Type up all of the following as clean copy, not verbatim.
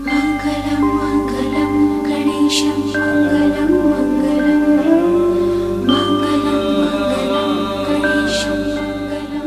मङ्गलं मङ्गलं गणेशं मङ्गलं मङ्गलं मङ्गलं मङ्गलं गणेशं मङ्गलं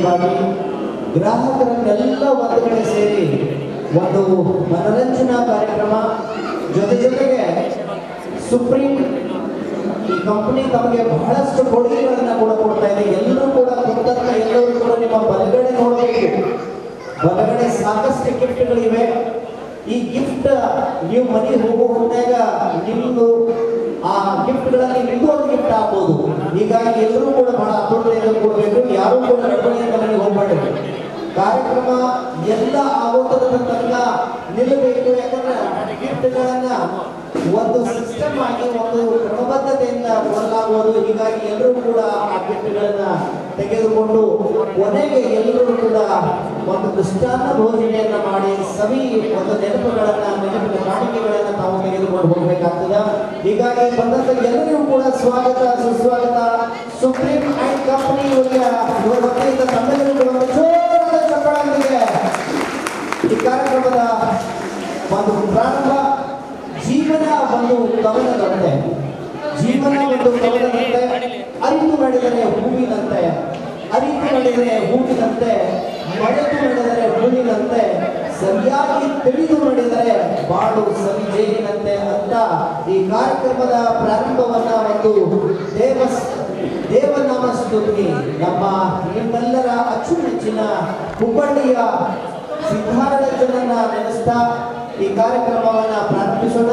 ವಿಶೇಷವಾಗಿ ಗ್ರಾಹಕರನ್ನೆಲ್ಲ ಒಂದು ಕಡೆ ಸೇರಿ ಒಂದು ಮನರಂಜನಾ ಕಾರ್ಯಕ್ರಮ, ಜೊತೆಗೆ ಸುಪ್ರೀಂ ಈ ಕಂಪನಿ ತಮಗೆ ಬಹಳಷ್ಟು ಕೊಡುಗೆಗಳನ್ನು ಕೂಡ ಕೊಡ್ತಾ ಇದೆ. ಎಲ್ಲರೂ ಕೂಡ ಕುಂತಂತ ಎಲ್ಲರೂ ಕೂಡ ನಿಮ್ಮ ಬಲಗಡೆ ನೋಡಬೇಕು. ಬಲಗಡೆ ಸಾಕಷ್ಟು ಗಿಫ್ಟ್ಗಳಿವೆ. ಈ ಗಿಫ್ಟ್ ನೀವು ಮನೆಗೆ ಹೋಗೋ ಹೊತ್ತಾಗ ನಿಮ್ದು ಆ ಗಿಫ್ಟ್ಗಳಲ್ಲಿ ನಿಮ್ದು ಒಂದು ಗಿಫ್ಟ್ ಆಗ್ಬೋದು. ಹೀಗಾಗಿ ಎಲ್ಲರೂ ಕೂಡ ಬಹಳ ಆತುರತೆಯಿಂದ ಕೊಡಬೇಕು. ಯಾರು ಕೂಡ ನಡವಳಿಕೆಯಿಂದ ಮನೆಗೆ ಹೋಗ್ಬಾರ್ದು. ಕಾರ್ಯಕ್ರಮ ಎಲ್ಲ ಆಗೋದರ ತನಕ ನಿಲ್ಲಬೇಕು. ಯಾಕಂದ್ರೆ ಗಿಫ್ಟ್ಗಳನ್ನ ಒಂದು ಸಿಸ್ಟಮ್ ಆಗಿ ಒಂದು ಕ್ರಮಬದ್ಧತೆಯಿಂದ ಕೊಡಲಾಗುವುದು. ಹೀಗಾಗಿ ಎಲ್ಲರೂ ಕೂಡ ಆ ಗಿಫ್ಟ್ಗಳನ್ನ ತೆಗೆದುಕೊಂಡು ಕೊನೆಗೆ ಎಲ್ಲರೂ ಕೂಡ ಒಂದು ಮೃಷ್ಟಾನ್ನ ಭೋಜನೆಯನ್ನ ಮಾಡಿ ಸವಿ ಒಂದು ನೆನಪಿನ ಕಾಣಿಕೆಗಳನ್ನ ತಾವು ತೆಗೆದುಕೊಂಡು ಹೋಗಬೇಕಾಗ್ತದೆ. ಹೀಗಾಗಿ ಬಂದಂತ ಎಲ್ಲರಿಗೂ ಕೂಡ ಸ್ವಾಗತ ಸುಸ್ವಾಗತ. ಸುಪ್ರೀಂ ಅಂಡ್ ಕಂಪನಿ ವತಿಯಿಂದ ತಮ್ಮೆಲ್ಲರಿಗೂ ಕೂಡ ಜೋರಾದ ಚಪ್ಪಾಳೆಯೊಂದಿಗೆ ಈ ಕಾರ್ಯಕ್ರಮದ ಒಂದು ಪ್ರಾರಂಭ. ಜೀವನ ಒಂದು ಕವನದಂತೆ, ಜೀವನ ಒಂದು ಕವನದಂತೆ, ಅರಿತು ನಡೆದರೆ ಹೂವಿನಂತೆ, ಅರಿತು ನಡೆದರೆ ಹೂವಿನಂತೆ, ಮರೆತು ನಡೆದರೆ ಹೂವಿನಂತೆ, ಸರಿಯಾಗಿ ತಿಳಿದು ನಡೆದರೆ ಬಾಳು ಸವಿಜೇನಿನಂತೆ ಅಂತ ಈ ಕಾರ್ಯಕ್ರಮದ ಪ್ರಾರಂಭವನ್ನ ಒಂದು ದೇವನಾಮ ಸ್ತುತಿ ನಮ್ಮ ನಿಮ್ಮೆಲ್ಲರ ಅಚ್ಚುಮೆಚ್ಚಿನ ಹುಬ್ಬಳ್ಳಿಯ ಸಿದ್ಧಾರ್ಥನನ್ನ ನೆನೆಸ್ತಾ ಈ ಕಾರ್ಯಕ್ರಮವನ್ನ ಪ್ರಾರಂಭಿಸೋಣ.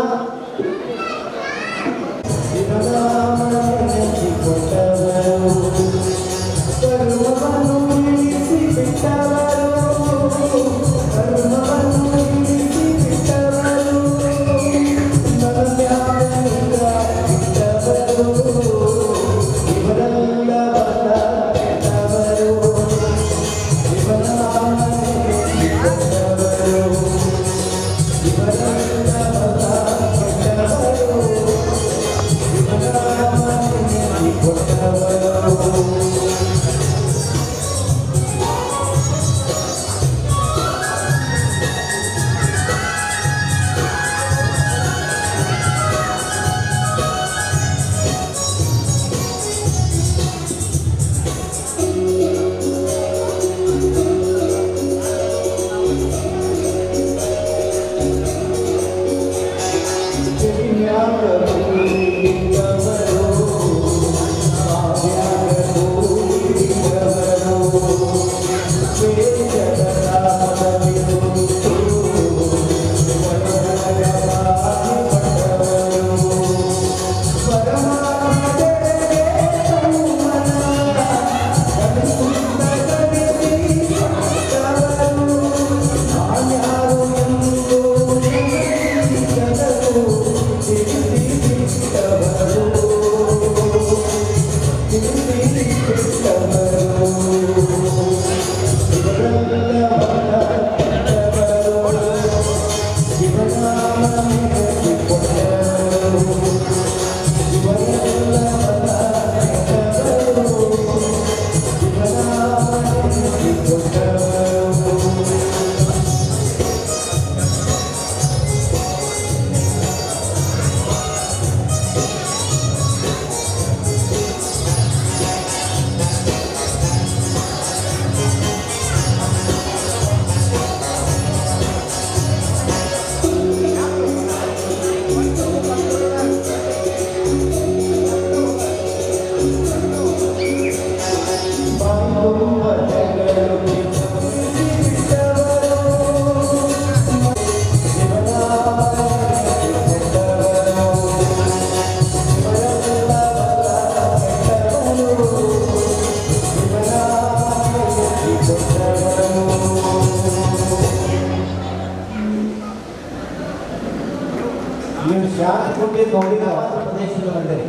ನೀವು ಶಾಂತಿ ನೋಡಿದ ಪ್ರದೇಶದ ಬಂದಿರಿ,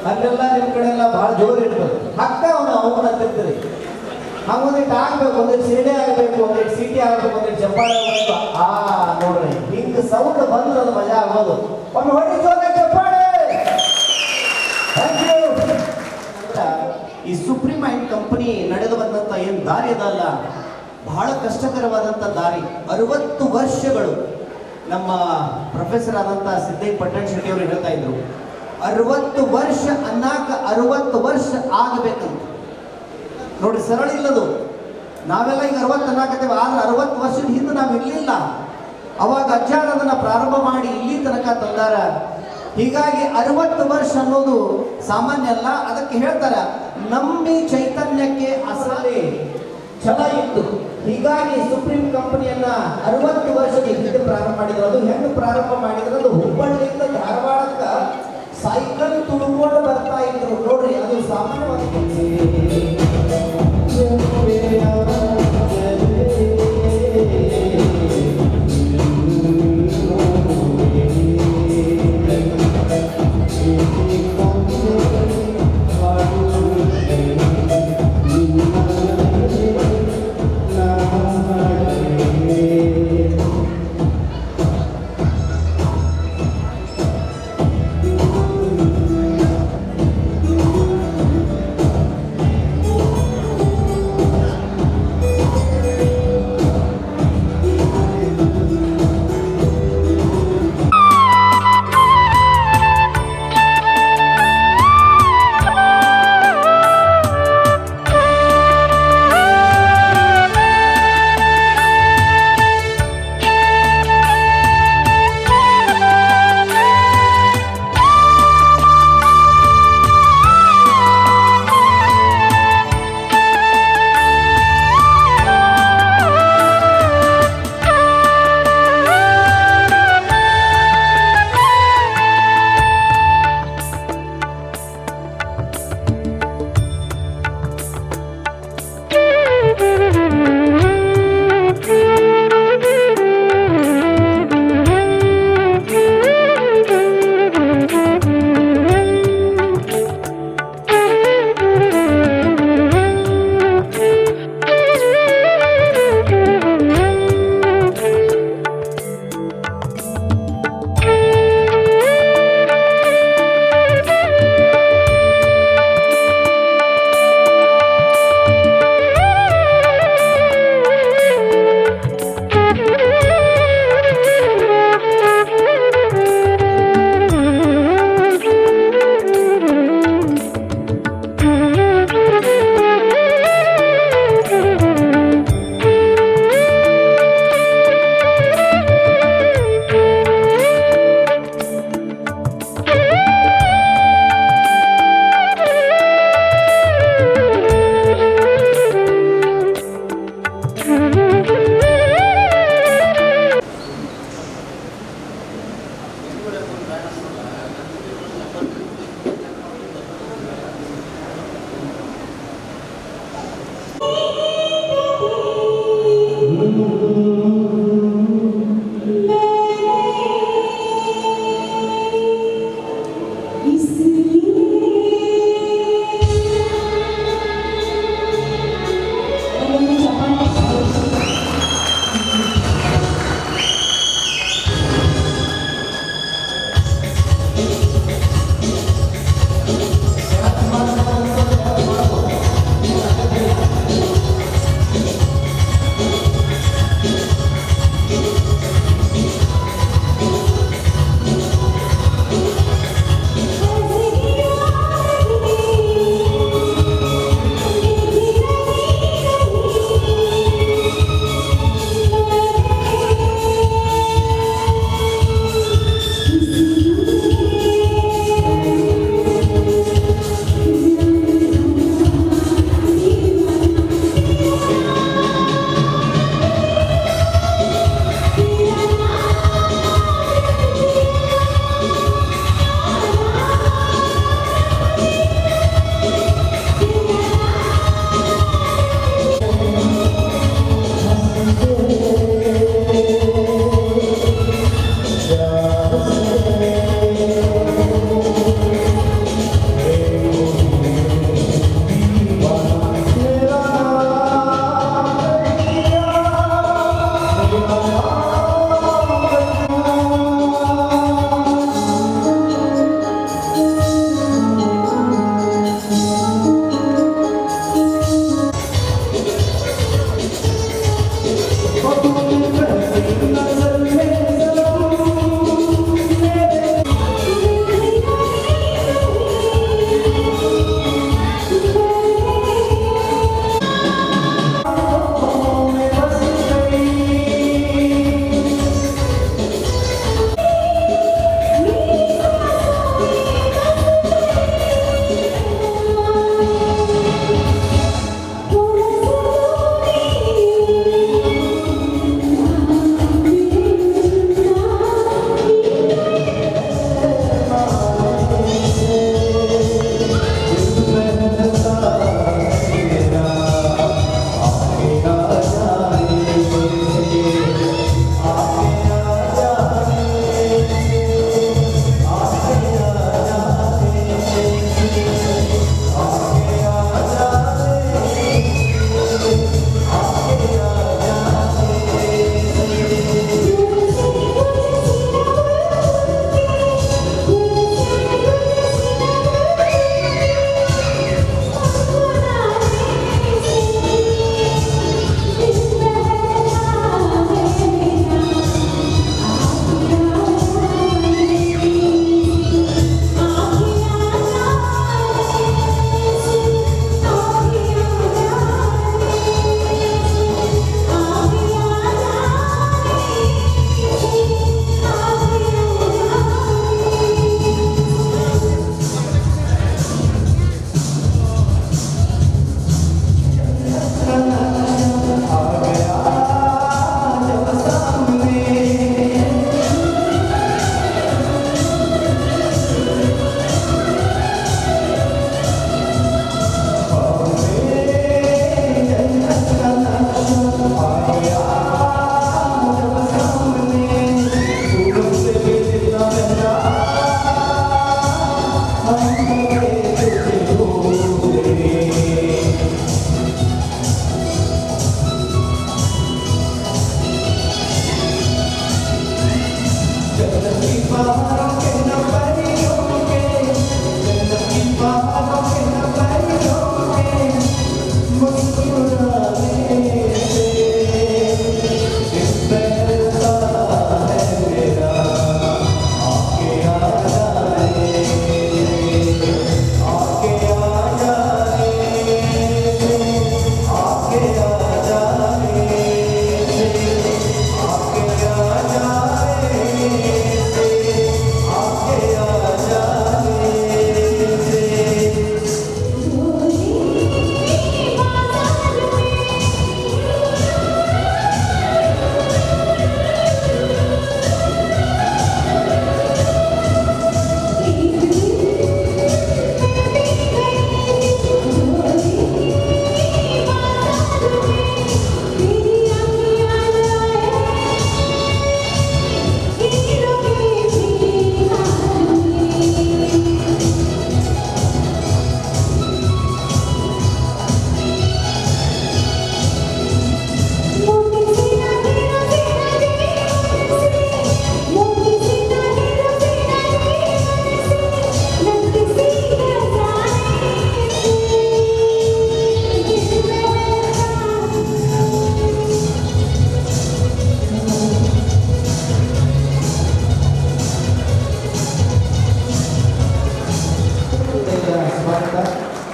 ಅಲ್ಲೆಲ್ಲ ನಿಮ್ಮ ಕಡೆ ಎಲ್ಲ ಭಾಳ ಜೋರು ಇರ್ತದೆ. ಹಕ್ಕ ಅವನ ಅಂತಿರ್ತೀರಿ. ಹಂಗೊಂದಿಟ್ಟು ಆಗ್ಬೇಕು, ಒಂದಿಟ್ಟು ಸಿಡಿ ಆಗಬೇಕು, ಒಂದಿಟ್ಟು ಸಿಟಿ ಆಗಬೇಕು, ಒಂದಿಟ್ಟು ಚಪ್ಪಾಳೆ ಆಗಬೇಕು. ನೋಡ್ರಿ ಹಿಂಗೆ ಸೌಂಡ್ ಬಂದ್ರೆ ಅದು ಮಜಾ ಆಗೋದು. ಒಮ್ಮೆ ಹೊಡಿ ಜೋರಾಗಿ ಚಪ್ಪಾಳೆ. Thank you. ಈ ಸುಪ್ರೀಂ ಅಂಡ್ ಕಂಪನಿ ನಡೆದು ಬಂದಂತ ಏನು ದಾರಿ ಅದಲ್ಲ, ಬಹಳ ಕಷ್ಟಕರವಾದಂಥ ದಾರಿ. 60 ವರ್ಷಗಳು ನಮ್ಮ ಪ್ರೊಫೆಸರ್ ಆದಂಥ ಸಿದ್ದೈ ಪಟ್ಟಣ ಶೆಟ್ಟಿ ಅವರು ಹೇಳ್ತಾ ಇದ್ರು, 60 ವರ್ಷ ಅನ್ನಾಕ 60 ವರ್ಷ ಆಗಬೇಕಂತ. ನೋಡಿ, ಸರಳ ಇಲ್ಲದು. ನಾವೆಲ್ಲ ಈಗ 60 ಅನ್ನಕತ್ತೇವೆ, ಆದ್ರೆ 60 ವರ್ಷದ ಹಿಂದೆ ನಾವು ಇರಲಿಲ್ಲ. ಅವಾಗ ಅಜ್ಜಾರ ಅದನ್ನ ಪ್ರಾರಂಭ ಮಾಡಿ ಇಲ್ಲಿ ತನಕ ತಂದಾರ. ಹೀಗಾಗಿ 60 ವರ್ಷ ಅನ್ನೋದು ಸಾಮಾನ್ಯ ಅಲ್ಲ. ಅದಕ್ಕೆ ಹೇಳ್ತಾರ ನಂಬಿ ಚೈತನ್ಯಕ್ಕೆ ಅಸಲೇ ಛಲ ಇತ್ತು. ಹೀಗಾಗಿ ಸುಪ್ರೀಂ ಕಂಪನಿಯನ್ನ 60 ವರ್ಷದ ಹಿಂದೆ ಪ್ರಾರಂಭ ಮಾಡಿದ್ರು. ಅದು ಹೆಂಗೆ ಪ್ರಾರಂಭ ಮಾಡಿದ್ರು? ಅದು ಹುಬ್ಬಳ್ಳಿಯಿಂದ ಧಾರವಾಡಕ್ಕ ಸೈಕಲ್ ತುಳ್ಕೊಂಡು ಬರ್ತಾ ಇದ್ರು ನೋಡ್ರಿ. ಅದು ಸಾಮಾನ್ಯವಾಗಿ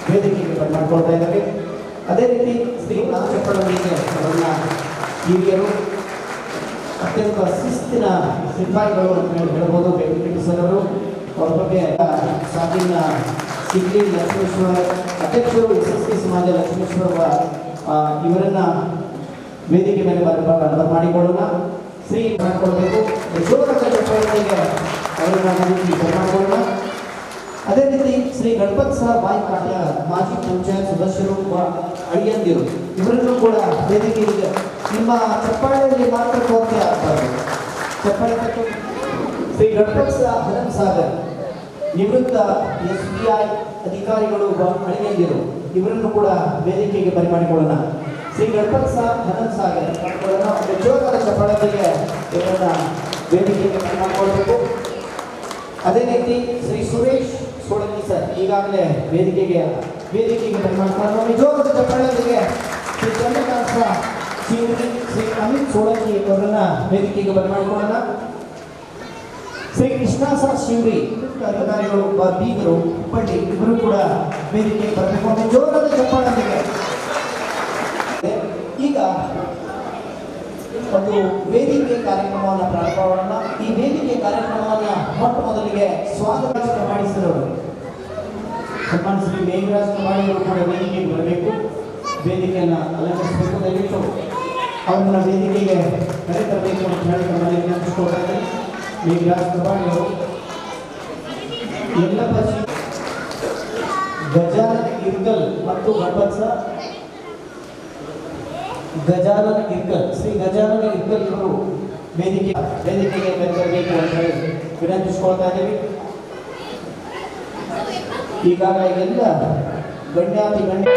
ವೇದಿಕೆಗೆ ಮಾಡ್ಕೊಳ್ತಾ ಇದ್ದಾರೆ. ಅದೇ ರೀತಿ ಶ್ರೀ ನಾಗಚಪ್ಪಳವರಿಗೆ ಅವರನ್ನ ಹಿರಿಯರು ಅತ್ಯಂತ ಶಿಸ್ತಿನ ಸಿಪಾಯಿಗಳು ಅಂತ ಹೇಳ್ಬೋದು. ವೆಂಕಟೇಶ್ವರ ಅವರು ಅವ್ರ ಬಗ್ಗೆ ಸಾಕಿನ ಸಿಗ್ಲಿ ಲಕ್ಷ್ಮೇಶ್ವರ ಅಧ್ಯಕ್ಷರು SSK ಸಮಾಜ ಲಕ್ಷ್ಮೇಶ್ವರ ಇವರನ್ನ ವೇದಿಕೆ ಮೇಲೆ ಮಾಡಿಕೊಳ್ಳೋಣ. ಶ್ರೀ ಮಾಡಿಕೊಳ್ಬೇಕು. ಚಪ್ಪಳವರಿಗೆ ಅವರನ್ನ ಮಾಡಿಕೊಳ್ಳೋಣ. ಅದೇ ರೀತಿ ಶ್ರೀ ಗಣಪತ್ ಸಾಹೇಬ್ ಬಾಯಿ ಕಾಟ್ಯ ಮಾಜಿ ಪಂಚಾಯತ್ ಸದಸ್ಯರು ಅಳಿಯಂದಿರು ಇವರನ್ನು ಕೂಡ ವೇದಿಕೆಗೆ ನಿಮ್ಮ ಚಪ್ಪಾಳೆಯಲ್ಲಿ ಮಾತ್ರ ಕೋರಿಕೆ ಆಗ್ಬಾರ್ದು. ಚಪ್ಪಾಳೆ ಶ್ರೀ ಗಣಪತ್ ಸಾಹೇಬ್ ಹರಂ ಸಾಗರ್ ನಿವೃತ್ತ SBI ಅಧಿಕಾರಿಗಳು ಅಳಿಯಂದಿರು ಇವರನ್ನು ಕೂಡ ವೇದಿಕೆಗೆ ಪರಿಮಾಡಿಕೊಳ್ಳೋಣ. ಶ್ರೀ ಗಣಪತ್ ಸಾಹೇಬ್ ಹರಂ ಸಾಗರ್ ಜೋರಾದ ಚಪ್ಪಾಳೆಗೆ ಇವರನ್ನ ವೇದಿಕೆಗೆ ಪರಿಮಾಡಿಕೊಳ್ಳಬೇಕು. ಅದೇ ರೀತಿ ಶ್ರೀ ಸುರೇಶ್ ಸೋಳಂಗಿ ಸರ್ ಈಗಾಗಲೇ ವೇದಿಕೆಗೆ ಪರಿಮಾಡ್ತಾರೆ. ನಿಜವಾದ ಚಪ್ಪಾಳೆಯೊಂದಿಗೆ ಶ್ರೀ ಚಂದ್ರಕಾಂತ ಶಿವರಿ ಶ್ರೀ ಅಮಿತ್ ಸೋಳಂಗಿ ಅವರನ್ನ ವೇದಿಕೆಗೆ ಪರಿಮಾಡಿಕೊಳ್ಳೋಣ. ಶ್ರೀ ಕೃಷ್ಣಾಸ ಶಿವರಿ ಅಧಿಕಾರಿಗಳು ಬೀಗರು ಹುಬ್ಬಳ್ಳಿ ಇವರು ಕೂಡ ವೇದಿಕೆಗೆ ಬರಬೇಕು. ನಿಜವಾದ ಚಪ್ಪಾಳೆಯೊಂದಿಗೆ ಈಗ ಒಂದು ವೇದಿಕೆ ಕಾರ್ಯಕ್ರಮವನ್ನು ಪ್ರಾರಂಭ ಮಾಡೋಣ. ಈ ವೇದಿಕೆ ಕಾರ್ಯಕ್ರಮವನ್ನು ಮೊಟ್ಟ ಮೊದಲಿಗೆ ಸ್ವಾಗತ ಮಾಡಿಸಿದವರು ಸನ್ಮಾನ ಶ್ರೀ ಮೇಘರಾಜ್ ಅವರು ಕೂಡ ವೇದಿಕೆಗೆ ಬರಬೇಕು. ವೇದಿಕೆಯನ್ನು ಅಲಂಕರಿಸಬೇಕು. ದಯವಿಟ್ಟು ಅವರನ್ನ ವೇದಿಕೆಗೆ ಕರೆತರಬೇಕು ಅಂತ ಹೇಳಿ ನಮ್ಮಲ್ಲಿ ನೆನಪಿಸ್ಕೊಳ್ತಾ ಇದ್ದಾರೆ. ಮೇಘರಾಜ್ ಅವರು ಎಲ್ಲಪ್ಪ ಗಜಾನನ ಇರ್ಗಲ್ ಮತ್ತು ಗಣಪತ್ ಗಜಾನನ ಇರ್ಗಲ್ ಶ್ರೀ ಗಜಾನನ ಇರ್ಗಲ್ ಇವರು ವೇದಿಕೆಗೆ ಕರೆತರಬೇಕು ಅಂತ ಹೇಳಿ ವಿನಂತಿಸ್ಕೊಳ್ತಾ ಇದ್ದೀವಿ. ಈಗಾಗಲೇ ಎಲ್ಲ ಗಣ್ಯಾತಿ ಗಣ್ಯ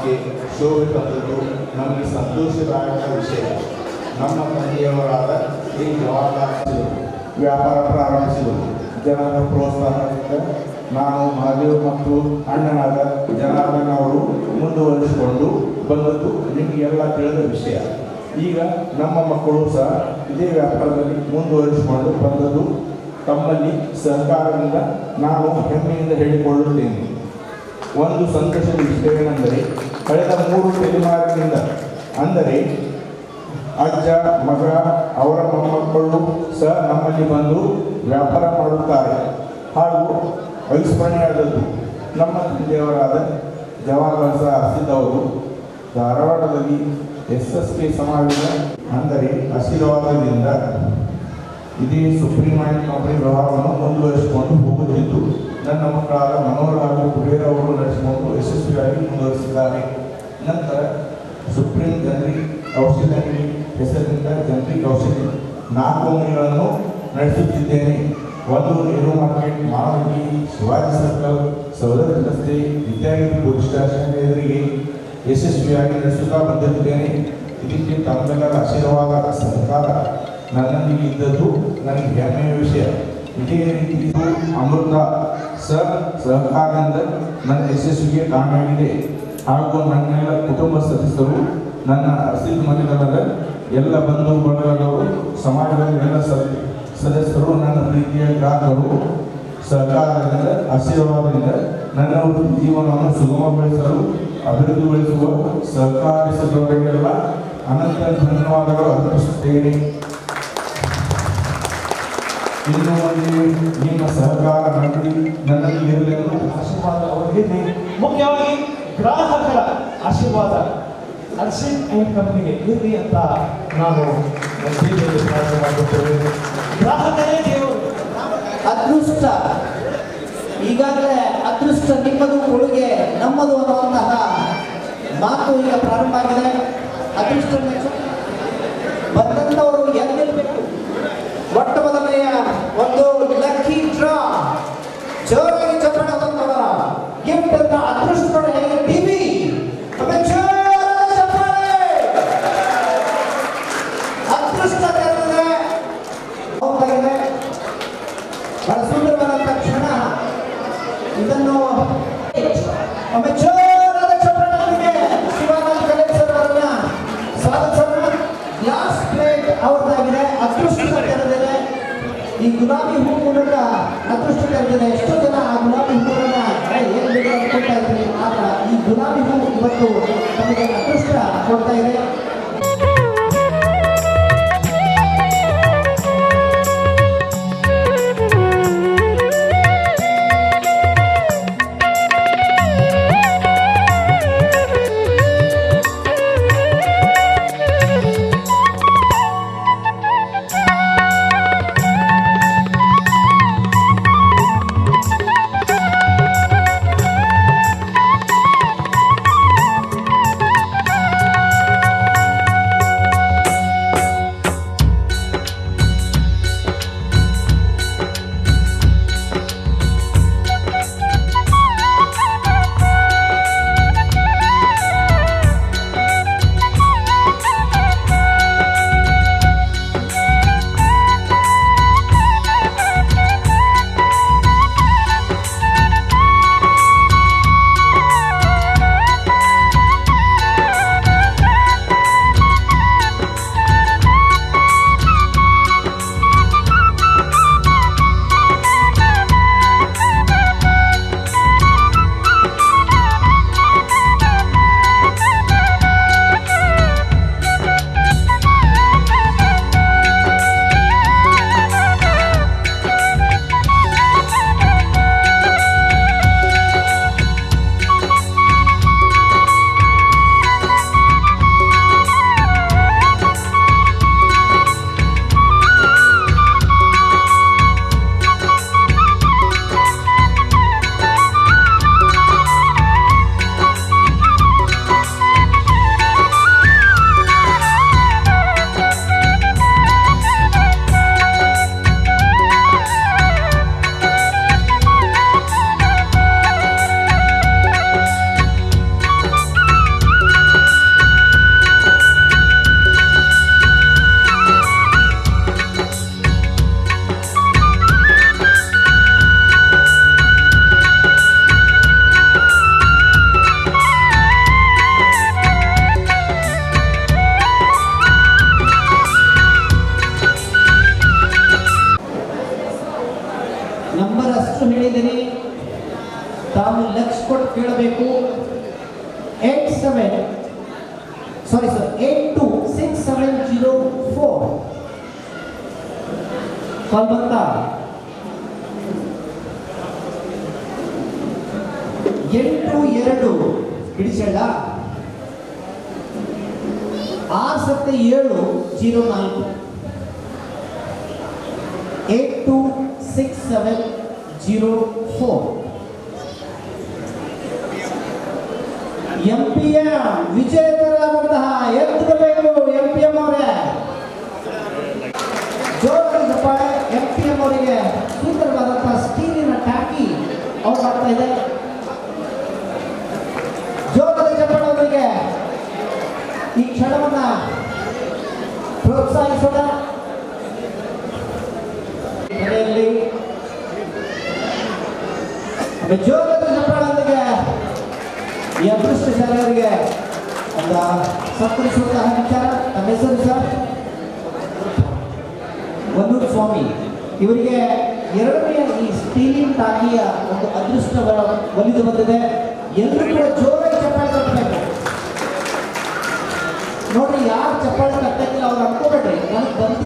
ವ್ಯಾಪಾರಕ್ಕೆ ಶೋಭೆ ತಂದದ್ದು ನಮಗೆ ಸಂತೋಷದಾಯಕ ವಿಷಯ. ನಮ್ಮ ತಂದೆಯವರಾದ ಶ್ರೀ ಜವಾಹರ್ಲಾಲ್ ವ್ಯಾಪಾರ ಪ್ರಾರಂಭಿಸಿದರು. ಜನರ ಪ್ರೋತ್ಸಾಹದಿಂದ ನಾನು ಮಹಾದೇವ್ ಮತ್ತು ಅಣ್ಣನಾದ ಜನಾರ್ದನ್ ಅವರು ಮುಂದುವರಿಸಿಕೊಂಡು ಬಂದದ್ದು ನಿಮಗೆಲ್ಲ ತಿಳಿದ ವಿಷಯ. ಈಗ ನಮ್ಮ ಮಕ್ಕಳು ಸಹ ಇದೇ ವ್ಯಾಪಾರದಲ್ಲಿ ಮುಂದುವರಿಸಿಕೊಂಡು ಬಂದದ್ದು ತಮ್ಮಲ್ಲಿ ಸಹಕಾರದಿಂದ ನಾನು ಹೆಮ್ಮೆಯಿಂದ ಹೇಳಿಕೊಳ್ಳುತ್ತೇನೆ. ಒಂದು ಸಂತೋಷದ ವಿಷಯವೇನೆಂದರೆ ಕಳೆದ 3 ತಲೆಮಾರಿನಿಂದ ಅಂದರೆ ಅಜ್ಜ ಮಗ ಅವರ ಮೊಮ್ಮಕ್ಕಳು ಸಹ ನಮ್ಮಲ್ಲಿ ಬಂದು ವ್ಯಾಪಾರ ಮಾಡುತ್ತಾರೆ. ಹಾಗೂ ಅವಿಸ್ಮರಣೀಯವಾದದ್ದು ನಮ್ಮ ತಂದೆಯವರಾದ ಜವಾಹರ್ಲಾಲ್ ಅರ್ಸಿದವರು ಧಾರವಾಡದಲ್ಲಿ SSK ಸಮಾಜದ ಅಂದರೆ ಆಶೀರ್ವಾದದಿಂದ ಇದೇ ಸುಪ್ರೀಂ ಆಯಿಲ್ ಕಂಪನಿ ವ್ಯವಹಾರವನ್ನು ಮುಂದುವರಿಸಿಕೊಂಡು ಹೋಗುತ್ತಿದ್ದು ನನ್ನ ಮಕ್ಕಳಾದ ಮನೋಹರ್ ಹಾಗೂ ಕುಬೇರ್ ಅವರು ನಡೆಸಿಕೊಂಡು ಯಶಸ್ವಿಯಾಗಿ ಮುಂದುವರಿಸಿದ್ದಾರೆ. ನಂತರ ಸುಪ್ರೀಂ ಜನರಿಕ್ ಔಷಧಿ ಅಂಗಡಿ ಹೆಸರಿನಿಂದ ಜನರಿಕ್ ಔಷಧಿ 4 ಅಂಗಡಿಗಳನ್ನು ನಡೆಸುತ್ತಿದ್ದೇನೆ. ಒಂದು ನೆಹರು ಮಾರ್ಕೆಟ್, ಮಾನವಗಿ, ಶಿವಾಜಿ ಸರ್ಕಲ್, ಸೌದತ್ತಿ ರಸ್ತೆ, ವಿದ್ಯಾಗಿರಿ ಪೊಲೀಸ್ ಸ್ಟೇಷನ್ ಎದುರಿಗೆ ಯಶಸ್ವಿಯಾಗಿ ನಡೆಸುತ್ತಾ ಬಂದಿದ್ದೇನೆ. ಇದಕ್ಕೆ ತಮ್ಮೆಲ್ಲರ ಆಶೀರ್ವಾದ ಸಹಕಾರ ನನ್ನೊಂದಿಗೆ ಇದ್ದದ್ದು ನನಗೆ ಹೆಮ್ಮೆಯ ವಿಷಯ. ಇದೇ ರೀತಿ ಇದು ಅಮೃತ ಸಹಕಾರದಿಂದ ನನ್ನ ಯಶಸ್ವಿಗೆ ಕಾರಣವಾಗಿದೆ. ಹಾಗೂ ನನ್ನೆಲ್ಲ ಕುಟುಂಬ ಸದಸ್ಯರು, ನನ್ನ ಅರ್ಸಿದ ಮನೆಗಳ ಎಲ್ಲ ಬಂಧು ಬಳಗದವರು, ಸಮಾಜದ ಎಲ್ಲ ಸದಸ್ಯರು, ನನ್ನ ಪ್ರೀತಿಯ ಗ್ರಾಹಕರು ಸಹಕಾರದಿಂದ ಆಶೀರ್ವಾದದಿಂದ ನನ್ನ ಜೀವನವನ್ನು ಸುಗಮಗೊಳಿಸಲು ಅಭಿವೃದ್ಧಿಗೊಳಿಸುವ ಸಹಕರಿಸಿದವರಿಗೆಲ್ಲ ಅನಂತ ಧನ್ಯವಾದಗಳು ಅರ್ಪಿಸುತ್ತೇನೆ. ಇನ್ನು ಮುಂದೆ ನಿಮ್ಮ ಸಹಕಾರ ನನ್ನಲ್ಲಿ ಇರಲೆಂದು ಆಶೀರ್ವಾದ ಅವರಿಗೆ ಮುಖ್ಯವಾಗಿ ಗ್ರಾಹಕರ ಆಶೀರ್ವಾದ ಅರ್ಷಿತ್ ಆ್ಯಂಡ್ ಕಂಪನಿಗೆ ಇರಲಿ ಅಂತ ನಾನು ದೇವರಿಗೆ ಪ್ರಾರ್ಥನೆ ಮಾಡುತ್ತೇವೆ. ಗ್ರಾಹಕರೇ ದೇವರು. ಅದೃಷ್ಟ ಈಗಾಗಲೇ ಅದೃಷ್ಟ ನಿಮ್ಮದು, ಕೊಡುಗೆ ನಮ್ಮದು ಅನ್ನುವಂತಹ ಮಾತು ಈಗ ಪ್ರಾರಂಭ ಆಗಿದೆ. ಅದೃಷ್ಟ ಬಂದಂಥವರು ಎಲ್ಲಿರಬೇಕು. ಮೊಟ್ಟ ಮೊದಲನೆಯ ಒಂದು ಲಕ್ಕಿ ಡ್ರಾ ಜೋರಾಗಿ ಚಪ್ಪಳ ಬಂದವರ ಗಿಫ್ಟ್ ಅನ್ನ ಅದೃಷ್ಟ ಹೇಗೆ ಟಿವಿ ಅದೃಷ್ಟ ತೆರೆದಿದೆ. ಬಹಳ ಸುಂದರವಾದಂಥ ಕ್ಷಣ. ಇದನ್ನು ಒಮ್ಮೆ ಜೋರಾದ ಚಪ್ಪಳದೊಂದಿಗೆ ಶಿವಾನಂದ ಕಲೇಶ್ವರ ಅವರನ್ನ ಸ್ವಾಗತಿಸೋಣ. Glass plate ಅವ್ರದ್ದಾಗಿದೆ. ಅದೃಷ್ಟ ತೆರೆದಿದೆ. ಈ ಗುಲಾಬಿ ಹೂ ಮೂಲಕ ಅದೃಷ್ಟ ತೆರೆದಿದೆ. ಎಷ್ಟೋ ಜನ ಆ ಗುಲಾಬಿ ಹೂವನ್ನ ಏನ್ ಬೇಕು ಅನ್ಕೊಳ್ತಾ ಇದ್ರಿ. ಆಗ ಈ ಗುಲಾಬಿ ಹೂ ಇವತ್ತು ತಮಗೆ ಅದೃಷ್ಟ ಕೊಡ್ತಾ ಇದೆ. ಕೊಟ್ಟು ಕೇಳಬೇಕು. 826704 ಕಾಲ್ ಬಂತಾ? 82 ಹಿಡಿಸಲ್ಲ 6704 826704 MPM ವಿಜೇತರಾದಂತಹ ಎತ್ತಬೇಕು MPM ಅವರೇ. ಜೋರಾಗಿ ಚಪ್ಪಾಳೆ. MPM ಅವರಿಗೆ ಸುಂದರವಾದಂತಹ ಸ್ಟೀಲಿನ ಟ್ಯಾಕಿ ಅವ್ರು ಮಾಡ್ತಾ ಇದೆ. ಜೋರಾದ ಚಪ್ಪಾಳೆ ಅವರಿಗೆ ಈ ಕ್ಷಣವನ್ನ ಪ್ರೋತ್ಸಾಹಿಸೋಣ. ಜೋರಾದ ಚಪ್ಪಾಳೊಂದಿಗೆ ಈ ಅದೃಷ್ಟಶಾಲಿಯವರಿಗೆ ಒಂದು ಸತ್ಕರಿಸುವಂತಹ ವಿಚಾರ. ನಮ್ಮ ಹೆಸರು ಸರ್ ವಲ್ಲೂರು ಸ್ವಾಮಿ. ಇವರಿಗೆ ಎರಡನೆಯ ಈ ಸ್ಟೀಲಿಂಗ್ ಟಾಕಿಯ ಒಂದು ಅದೃಷ್ಟ ಒಲಿದು ಬಂದಿದೆ. ಎಲ್ಲರೂ ಕೂಡ ಜೋರಾಗಿ ಚಪ್ಪಾಳೆ ತಟ್ಟಬೇಕು ನೋಡ್ರಿ. ಯಾರು ಚಪ್ಪಾಳೆ ತಟ್ಟಕ್ಕಿಲ್ಲ ಅವ್ರು ಅನ್ಕೋಬೇಡ್ರಿ ನನಗೆ ಬಂದು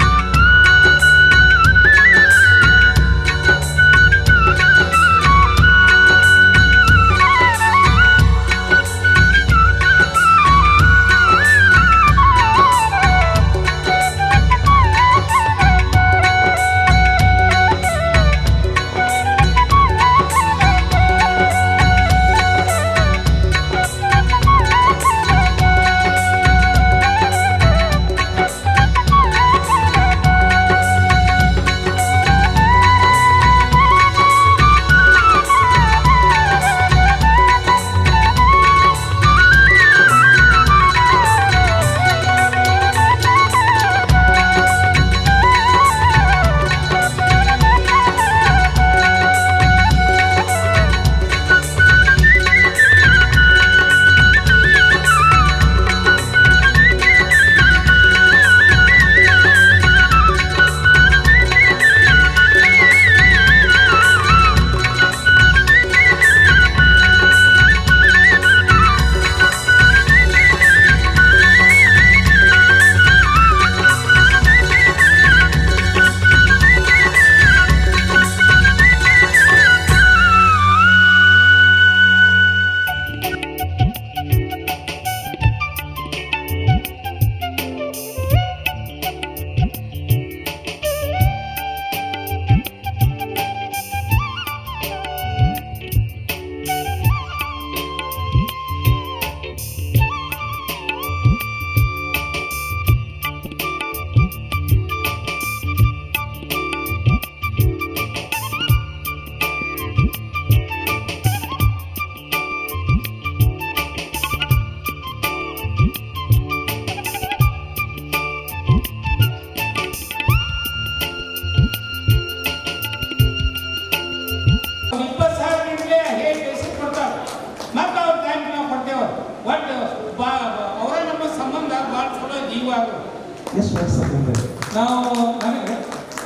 ಎಷ್ಟು ವರ್ಷದಿಂದ?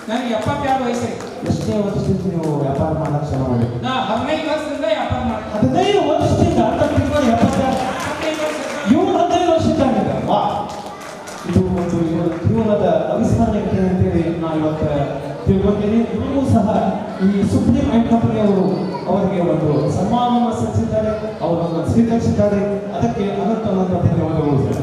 ನನಗೆ 76 ವಯಸ್ಸು. ಎಷ್ಟೇ ವರ್ಷದಿಂದ ನೀವು ವ್ಯಾಪಾರ ಮಾಡಕ್ಕೆ ಶ್ರಮ ಮಾಡಿ? ನಾ 15 ವರ್ಷದಿಂದ ವ್ಯಾಪಾರ ಮಾಡಿ. 15 ವರ್ಷದಿಂದ ಅರ್ಧ ತಿಂಗಳು 76. ಇವರು 15 ವರ್ಷದಿಂದ. ವಾ, ಇದು ಒಂದು ಜೀವನದ ಅವಿಸ್ಮರಣೀಯ ಅಂತೇಳಿ ನಾನು ಇವತ್ತು ತಿಳ್ಕೊತೀನಿ. ಇವರು ಸಹ ಈ ಸುಪ್ರೀಂ ಆ್ಯಂಡ್ ಕಂಪನಿಯವರು ಅವರಿಗೆ ಒಂದು ಸನ್ಮಾನವನ್ನು ಸಲ್ಲಿಸಿದ್ದಾರೆ, ಅವರನ್ನು ಸ್ವೀಕರಿಸಿದ್ದಾರೆ. ಅದಕ್ಕೆ ಅನಂತ ಧನ್ಯವಾದಗಳು ಸರ್.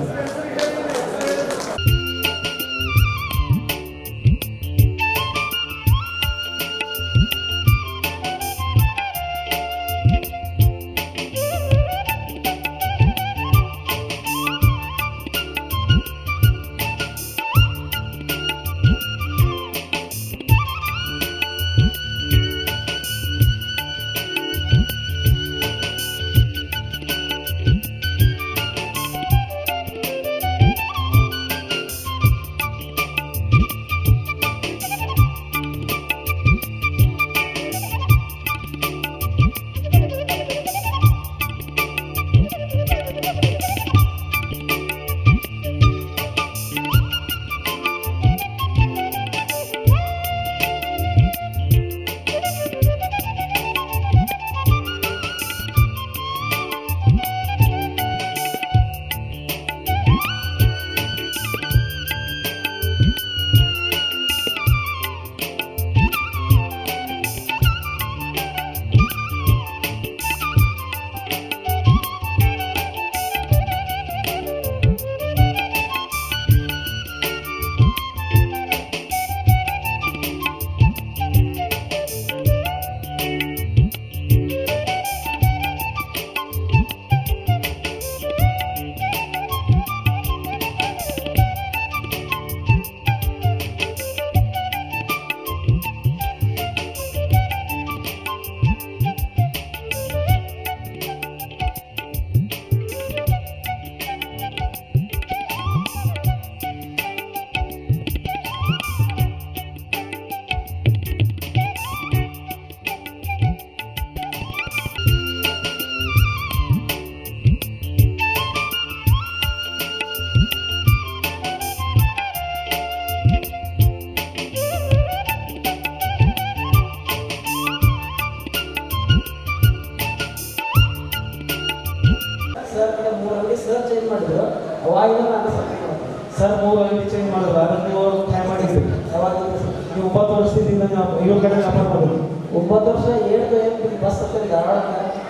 ಮಾಡಿ ಸರ್ ಚೇಂಜ್ ಮಾಡಿದ್ರು ಅವಾಗಿಂದ ನಾನು ಸಪ್ಲೈ ಮಾಡ್ತೀನಿ. ಸರ್ 3 ಅಂಗಡಿ ಚೇಂಜ್ ಮಾಡಿದ್ರು, ಅದನ್ನು ನೀವು ಟೈಮ್ ಮಾಡಿದ್ರಿ. ಅವಾಗಿಂದ ನೀವು 9 ವರ್ಷದಿಂದ ನೀವು ಇವ್ರ ಕಡೆ ವ್ಯಾಪಾರ ಮಾಡೋದು. 9 ವರ್ಷ 7 ಬಸ್ ಹತ್ತಿರ ಧಾರವಾಡ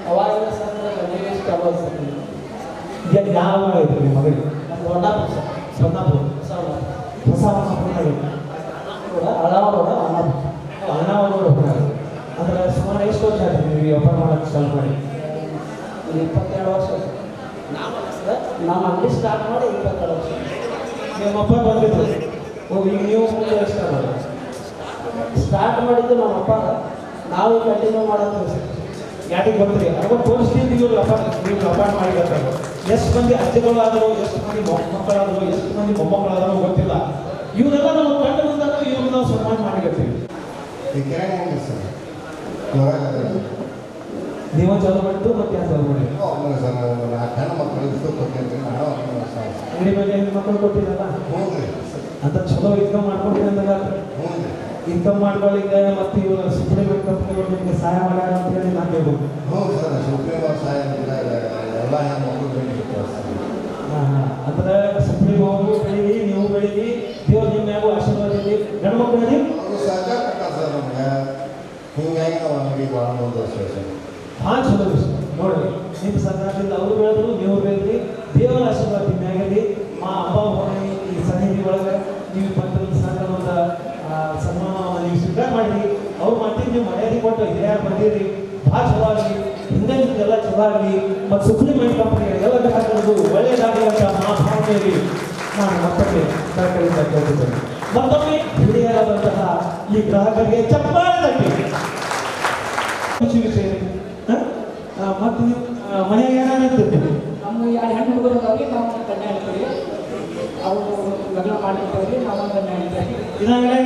ಅವಾಗಿಂದ ಸರ್ ಅಭ್ಯಾಸ. ಈಗ ಯಾವ ಐತ್ರಿ ನಿಮ್ಮ ಮಗಳಿಗೆ? ನಮ್ಮ ಹೊನ್ನಾಪುರ ಸರ್, ಸೊನ್ನಾಪುರ ಹೊಸ ಕೂಡ ಹಳಾವರೋಡ ಅಣ್ಣಾವರ ಅಂದ್ರೆ ಸುಮಾರು ಎಷ್ಟು ವರ್ಷ ಆಯ್ತು ನೀವು ವ್ಯಾಪಾರ ಮಾಡೋಕ್ಕೆ ಸ್ಟಾರ್ಟ್ ಮಾಡಿ? 22 ವರ್ಷ. ನಮ್ಮ ಅಂಗಡಿ ಸ್ಟಾರ್ಟ್ ಮಾಡಿ 22 ವರ್ಷ. ನಿಮ್ಮ ಅಪ್ಪ ಬಂದಿದ್ರು, ಈಗ ನೀವು ಮುಂದೆ ಸ್ಟಾರ್ಟ್ ಮಾಡಿ ಸ್ಟಾರ್ಟ್ ಮಾಡಿದ್ದು ನಮ್ಮ ಅಪ್ಪ, ನಾವು ಕಂಟಿನ್ಯೂ ಮಾಡೋದು ಸರ್. ಯಾಟಿಗೆ ಬರ್ತೀರಿ 60 ವರ್ಷದಿಂದ ನೀವು ವ್ಯಾಪಾರ ಮಾಡಿರ್ತಾರೆ. ಎಷ್ಟು ಮಂದಿ ಅಜ್ಜಿಗಳಾದರೂ, ಎಷ್ಟು ಮಂದಿ ಮಕ್ಕಳಾದರೂ, ಎಷ್ಟು ಮಂದಿ ಮೊಮ್ಮಕ್ಕಳಾದರೂ ಗೊತ್ತಿಲ್ಲ. ಇವರೆಲ್ಲ ನಾವು ಕಂಡು ಬಂದಾಗ ಇವ್ರನ್ನ ನಾವು ಸನ್ಮಾನ ಮಾಡಿರ್ತೀವಿ. ನೀವು ಚಾಲು ಮಾಡಿದ್ದು ಮತ್ತೆ ಯಾರು ಚಾಲು ಮಾಡಿ ಅಂಗಡಿ ಮೇಲೆ ಹೆಣ್ಮಕ್ಳು ಕೊಟ್ಟಿರಲ್ಲ ಅಂತ ಚಲೋ ಇನ್ಕಮ್ ಮಾಡ್ಕೊಡ್ತೀನಿ ಅಂದಾಗ ಇನ್ಕಮ್ ಮಾಡ್ಕೊಳ್ಳಿಕ್ಕೆ ಮತ್ತೆ ಇವರು ಸುಪ್ರೀಂ ಕಂಪ್ನಿಗಳು ನಿಮಗೆ ಸಹಾಯ ಮಾಡ್ಯಾರ ಅಂತ ಹೇಳಿ ನಾನು ಹೇಳ್ಬೋದು. ಅಂದ್ರೆ ಸುಪ್ರೀಂ ಅವರು ಬೆಳೀಲಿ, ನೀವು ಬೆಳೀಲಿ, ದೇವ್ರು ನಿಮ್ಮ ಮ್ಯಾಗೂ ಆಶೀರ್ವಾದ ಇರಲಿ. ಗಂಡು ಮಕ್ಕಳು ಭಾಳ ಚಲೋ ವಿಷಯ ನೋಡ್ರಿ. ನಿಮ್ಮ ಸರ್ಕಾರದಿಂದ ಅವರು ಬೆಳೆದ್ರು, ನೀವು ಬೆಳೆದ್ರಿ, ದೇವರ ಆಶೀರ್ವಾದ ನಿಮ್ಮ ಮ್ಯಾಗಲಿ. ಅಪ್ಪ ಹೊಣೆ ಈ ಸನ್ನಿಧಿ ಒಳಗೆ ನೀವು ಬಂದ ಸರ್ಕಾರದ ಸನ್ಮಾನವನ್ನು ನೀವು ಸ್ವೀಕಾರ ಮಾಡಿರಿ. ಅವ್ರು ಮಾಡ್ತೀವಿ, ನೀವು ಮರ್ಯಾದೆ ಕೊಟ್ಟು ಹಿರಿಯ ಬಂದಿರಿ, ಭಾಳ ಚಲೋ ಆಗಲಿ, ಹಿಂದೆ ನಿಮ್ಗೆಲ್ಲ ಚಲೋ ಆಗಲಿ. ಮತ್ತು ಸುಪ್ರೀಂಮೆಂಟ್ ಕಂಪನಿಗಳಿಗೆಲ್ಲ ಬೇಕಾಗಿರೋದು ಒಳ್ಳೆಯದಾಗಲಿ ಅಂತ ಭಾವನೆಯಲ್ಲಿ ನಾನು ಮತ್ತೊಮ್ಮೆ ಸರ್ಕಾರದಿಂದ ಕೇಳ್ತಿದ್ದೇನೆ. ಮತ್ತೊಮ್ಮೆ ಹಿರಿಯರಾದಂತಹ ಈ ಗ್ರಾಹಕರಿಗೆ ಚಪ್ಪಾಳೆ ತಟ್ಟಿ. ಖುಷಿ ವಿಷಯ. ಮತ್ತು ಮನೆಯಾಗ ಏನಾಗ್ತಿರ್ತೀವಿ? ನಮ್ಮ 2 ಹೆಣ್ಣು ಹುಡುಗರು ಅದಾವೆ, ನಾವು ಕನ್ಯಾ ಹೇಳ್ತೀವಿ. ಅವರು ಲಗ್ನ ಮಾಡಿರ್ತೀವಿ, ನಾವು ಕನ್ಯಾ ಹೇಳ್ತೀವಿ. ಇದಾಗಲೇ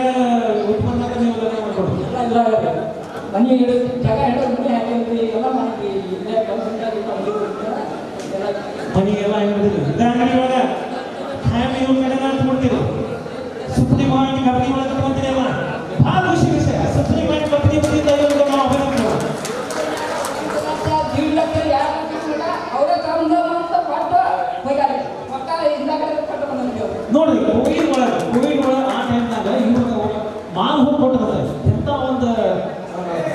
ಉತ್ಪನ್ನಕ್ಕೆ ನೀವು ಲಗ್ನ ಮಾಡ್ಕೊಡ್ತೀವಿ. ಎಲ್ಲ ಮನೆ ಹಿಡಿದು ಜಾಗ ಹಿಡಿದು ಮನೆ ಹಾಕಿದ್ವಿ, ಎಲ್ಲ ಮಾಡಿದ್ವಿ. ಇಲ್ಲೇ ಕೆಲಸದಿಂದ ಎಲ್ಲ ಮನೆಗೆಲ್ಲ ಹಿಡಿದಿಲ್ಲ. ಇದಾಗಲಿ ಇವಾಗ ಟೈಮ್ ಇವ್ರ ಕಡೆ ಮಾಡ್ಕೊಡ್ತೀವಿ. ಸುಪ್ರೀಂ ಮಾರ್ಟ್ ಕಂಪ್ನಿ ಒಳಗೆ ತಗೊಂತೀರಲ್ಲ, ಭಾಳ ಖುಷಿ ವಿಷಯ. ಸುಪ್ರೀಂ ಮಾರ್ಟ್ ಕಂಪ್ನಿ ಬಂದಿದ್ದ ಇವ್ರಿಗೆ ನಾವು ಅಭಿನಂದನೆ. ಅವರೇ ತಗೊಂಡು ಅಂತ ಕೊಟ್ಟು ಹೋಗ್ಯಾರ. ಒಟ್ಟ ಹಿಂದಾಗಡೆ ಕೊಟ್ಟು ಬಂದಿದ್ದೇವೆ. ನೋಡ್ರಿ, ಕೋವಿಡ್ ಒಳಗೆ ಆ ಟೈಮ್ನಾಗ ಇವ್ರಿಗೆ ಮಾಲ್ ಹೋಗಿ ಕೊಟ್ಟಿರ್ತಾರೆ. ಎಂಥ ಒಂದು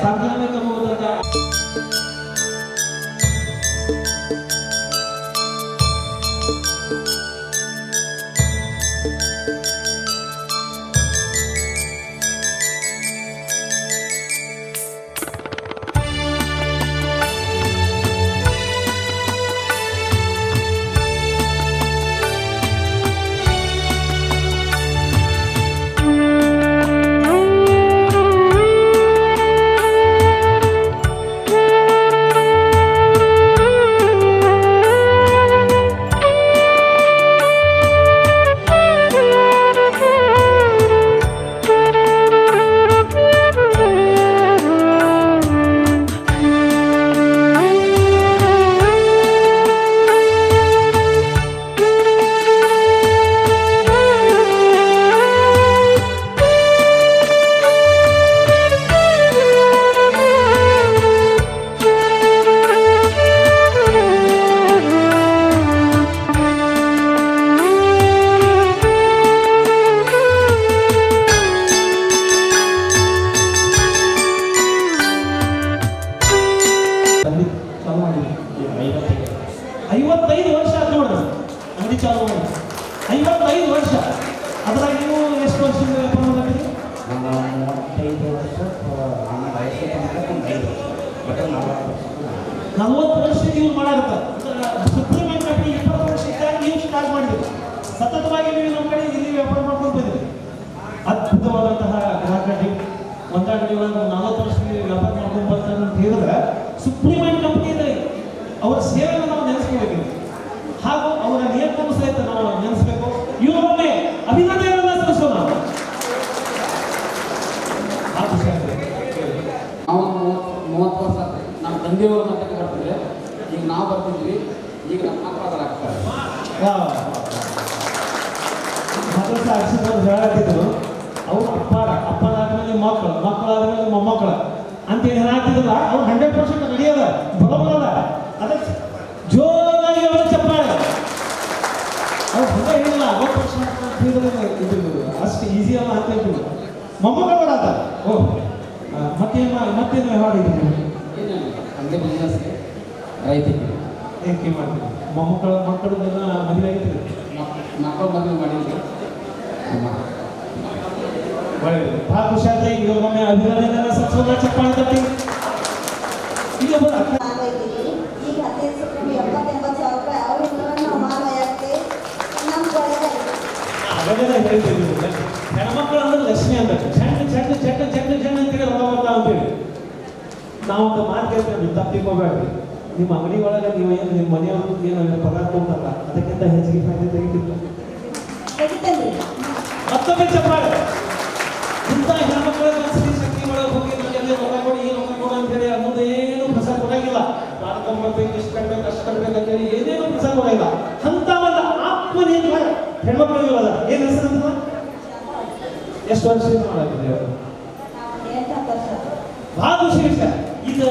ಸಾಂಕ್ರಾಮಿಕ ರೋಗದ ಚಾಲು ಮಾಡಿದ್ವಿ. 55 ವರ್ಷ ಆಯ್ತು ನೋಡ್ರಿ ಅಂಗಡಿ ಚಾಲು ಮಾಡಿ. 55 ವರ್ಷ. ಅದ್ರಾಗ ನೀವು ಎಷ್ಟು ವರ್ಷದಿಂದ ವ್ಯಾಪಾರ ಮಾಡ್ತೀರಿ? 35 ವರ್ಷ. ನನ್ನ ವಯಸ್ಸು 40 ವರ್ಷ ನೀವು ಮಾಡಾಕತ್ತ. ಸುಪ್ರೀಂ ಕಂಪನಿ 20 ವರ್ಷ ಇದ್ದಾಗ ನೀವು ಸ್ಟಾರ್ಟ್ ಮಾಡಿದ್ರಿ. ಸತತವಾಗಿ ನೀವು ನಮ್ಮ ಕಡೆ ಇಲ್ಲಿ ವ್ಯಾಪಾರ ಮಾಡ್ಕೊಂಡು ಬಂದಿರಿ. ಅದ್ಭುತವಾದಂತಹ ಗ್ರಾಹಕರಿಗೆ ಒಂದಾಗಲಿ ಒಂದು 40 ವರ್ಷ ವ್ಯಾಪಾರ ಮಾಡ್ಕೊಂಡು ಬರ್ತಾರೆ ಅಂತ ಹೇಳಿದ್ರೆ ಸುಪ್ರೀಂ ಕಂಪನಿ ಇದೆ. ಅವರ ಸೇವೆಯನ್ನು ನಾವು ನೆನೆಸ್ಕೊಳ್ಬೇಕು. ಹಾಗೂ ಅವರ ನಿಯಮವನ್ನು ಸಹಿತ ನಾವು ನೆನೆಸ್ಬೇಕು. ಇವರೊಮ್ಮೆ ಅಭಿನಂದನೆಯನ್ನು ಸಲ್ಲಿಸೋಣ. ಆ ಖುಷಿ ಆಗ್ತದೆ. ನಾವು 30 ವರ್ಷ ನಮ್ಮ ತಂದೆಯವರು ನಾಟಕ ಬರ್ತಿದ್ರೆ, ಈಗ ನಾವು ಬರ್ತಿದ್ವಿ, ಈಗ ನಮ್ಮ ಮಕ್ಕಳು ಆಗ್ತಾರೆ. ಮಕ್ಕಳು ಸಾಕ್ಷಿದ್ರು ಹೇಳಾಗ್ತಿದ್ರು, ಅವ್ರು ಅಪ್ಪನಾದ್ಮೇಲೆ ಮಕ್ಕಳಾದ್ಮೇಲೆ ಮೊಮ್ಮಕ್ಕಳ ಅಂತೇಳಿ ಹೇಳಾಗ್ತಿದ್ರಲ್ಲ, ಅವ್ರು 100% ನಡೆಯದ ಬರೋಬರದ. ಅದಕ್ಕೆ ಜೋರಾಗಿ ಅವರು ಚಪ್ಪಾಳೆ. ಇದು ಅಷ್ಟು ಈಸಿ ಅಲ್ಲ ಅಂತ ಹೇಳ್ತೀವಿ. ಮೊಮ್ಮಗಳಾದ ಓ ಮತ್ತೇನು ಹಾಡಿದ್ರಿ? ಏನಿಲ್ಲ ಹಂಗೆ ಬಿಸ್ನೆಸ್ಗೆ ರೈತಿಗೆ ಏಕೆ ಮಾಡ್ತೀವಿ? ಮಕ್ಕಳದೆಲ್ಲ ಮದುವೆ ಆಗಿತ್ತು. ಮಕ್ಕಳು ಮದುವೆ ಮಾಡಿದ್ವಿ. ಒಳ್ಳೆಯದು, ಭಾಳ ಖುಷಿ ಆಯ್ತು. ಈಗ ಒಮ್ಮೆ ಅಭಿನಂದನೆ ಸತ್ಸಂಗ ಚಪ್ಪಾಳೆ ತಟ್ಟಿ. ಈಗ ಒಬ್ಬರು ಅಕ್ಕ ಈಗ 70-80 ಸಾವಿರ ರೂಪಾಯಿ ಅವ್ರಿಂದ ನಾವು ಮಾಲಯಾಗ್ತಿ ನಮ್ಗೆ ಒಳ್ಳೆದಾಯ್ತು. ಅವೆಲ್ಲ ಹೇಳ್ತಿದ್ವಿ. ಹೆಣ್ಮಕ್ಳು ಅಂದ್ರೆ ಲಕ್ಷ್ಮಿ ಅಂತ ಚೆಂಡ ಚೆಂಡ ಚೆಂಡ ಚೆಂಡ ಚೆಂಡ ಅಂತೇಳಿ ಹೊರ ಬರ್ತಾ ಅಂತೇಳಿ ನಾವೊಂದು ಮಾತು ಕೇಳ್ತೇವೆ, ತಪ್ಪಿಕೋಬೇಡ್ರಿ. ನಿಮ್ಮ ಅಂಗಡಿ ಒಳಗೆ ನೀವು ಏನು ನಿಮ್ಮ ಮನೆಯವರು ಏನು ಪಗಾರ ಕೊಡ್ತಲ್ಲ ಅದಕ್ಕಿಂತ ಹೆಚ್ಚಿಗೆ ಫಾಯ್ದೆ ತೆಗಿತಿಲ್ಲ. ತೆಗಿತೇನ್ರಿ ಮತ್ತೊಮ್ಮೆ ಚಪ್ಪಾಳೆ. ಇಂಥ ಹೆಣ್ಮಕ್ಳ ಸ್ತ್ರೀ ಶಕ್ತಿ ಒಳಗೆ ಹೋಗಿ ನನಗೆ ರೊಕ್ಕ ಕೊಡಿ ಈ ರೊಕ್ಕ ಕೊಡು ಅಂತೇಳಿ ಅನ್ನೋದು ಏನು ಪ್ರಸಾರ ಕೊಡಂಗಿಲ್ಲ. ಮಾಡ್ಕೊಂಬರ್ಬೇಕು, ಇಷ್ಟು ಕಟ್ಬೇಕು ಅಷ್ಟು ಕಟ್ಬೇಕು ಅಂತೇಳಿ ಏನೇನು ಪ್ರಸಾರ ಕೊಡಂಗಿಲ್ಲ. ಅಂತ ಒಂದು ಆತ್ಮನಿರ್ಭರ ಹೆಣ್ಮಕ್ಳಿಗೆ ಅದ. ಏನು ಹೆಸರು ಅಂತ? ಎಷ್ಟು ವರ್ಷ ಮಾಡಾಕಿದೆ? ನಾವು 8 ವರ್ಷ ಭಾಳ ಖುಷಿ ವಿಷಯ. ಈಗ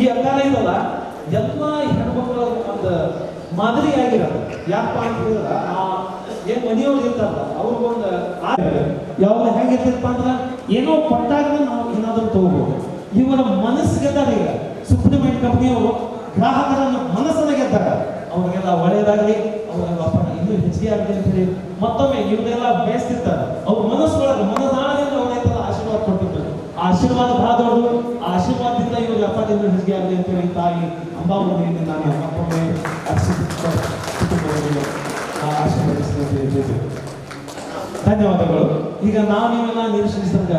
ಈ ಅಕಾರ ಇದಲ್ಲ ಎಲ್ಲ ಹೆಣ್ಮಕ್ಳು ಒಂದು ಮಾದರಿ ಆಗಿರೋದು. ಯಾಕಪ್ಪ ಅಂತ ಹೇಳಿದ್ರೆ ಏನು ಮನೆಯವ್ರು ಇರ್ತಾರಲ್ಲ ಅವ್ರಿಗೊಂದು ಯಾವಾಗ ಹೆಂಗಿರ್ತೈತಪ್ಪ ಅಂದ್ರೆ ಏನೋ ಕೊಟ್ಟಾಗ ನಾವು ಏನಾದರೂ ತಗೋಬಹುದು. ಇವರ ಮನಸ್ಸು ಗೆದ್ದಾಗ ಈಗ ಸುಪ್ರೀಂ ಕಂಪ್ನಿಯವರು ಗ್ರಾಹಕರ ಮನಸ್ಸನ್ನು ಗೆದ್ದಾಗ ಅವ್ರಿಗೆಲ್ಲ ಒಳ್ಳೆಯದಾಗಲಿ, ಅವರ ವ್ಯಾಪಾರ ಇನ್ನೂ ಹೆಚ್ಚಿಗೆ ಆಗಲಿ ಅಂತ ಹೇಳಿ ಮತ್ತೊಮ್ಮೆ ಇವರೆಲ್ಲ ಬೇಯಿಸ್ತಿರ್ತಾರೆ. ಅವ್ರ ಮನಸ್ಸೊಳಗೆ ಮನದಾಳದಿಂದ ಅವರೈತಲ್ಲ ಆಶೀರ್ವಾದ ಕೊಟ್ಟಿರ್ತಾರೆ. ಆ ಆಶೀರ್ವಾದ ಬಹಳ ದೊಡ್ಡದು. ಆ ಆಶೀರ್ವಾದದಿಂದ ಇವ್ರ ವ್ಯಾಪಾರ ಇನ್ನೂ ಹೆಚ್ಚಿಗೆ ಆಗಲಿ ಅಂತ ಹೇಳಿ ತಾಯಿ ಅಂಬಾವತಿಯಿಂದ ನಾನು ಮತ್ತೊಮ್ಮೆ ಕುಟುಂಬವನ್ನು ಆಶೀರ್ವದಿಸಿದ್ದೇವೆ. ಧನ್ಯವಾದಗಳು. ಈಗ ನಾವು ನೀವೆಲ್ಲ ನಿರೀಕ್ಷಿಸಿದಂಗ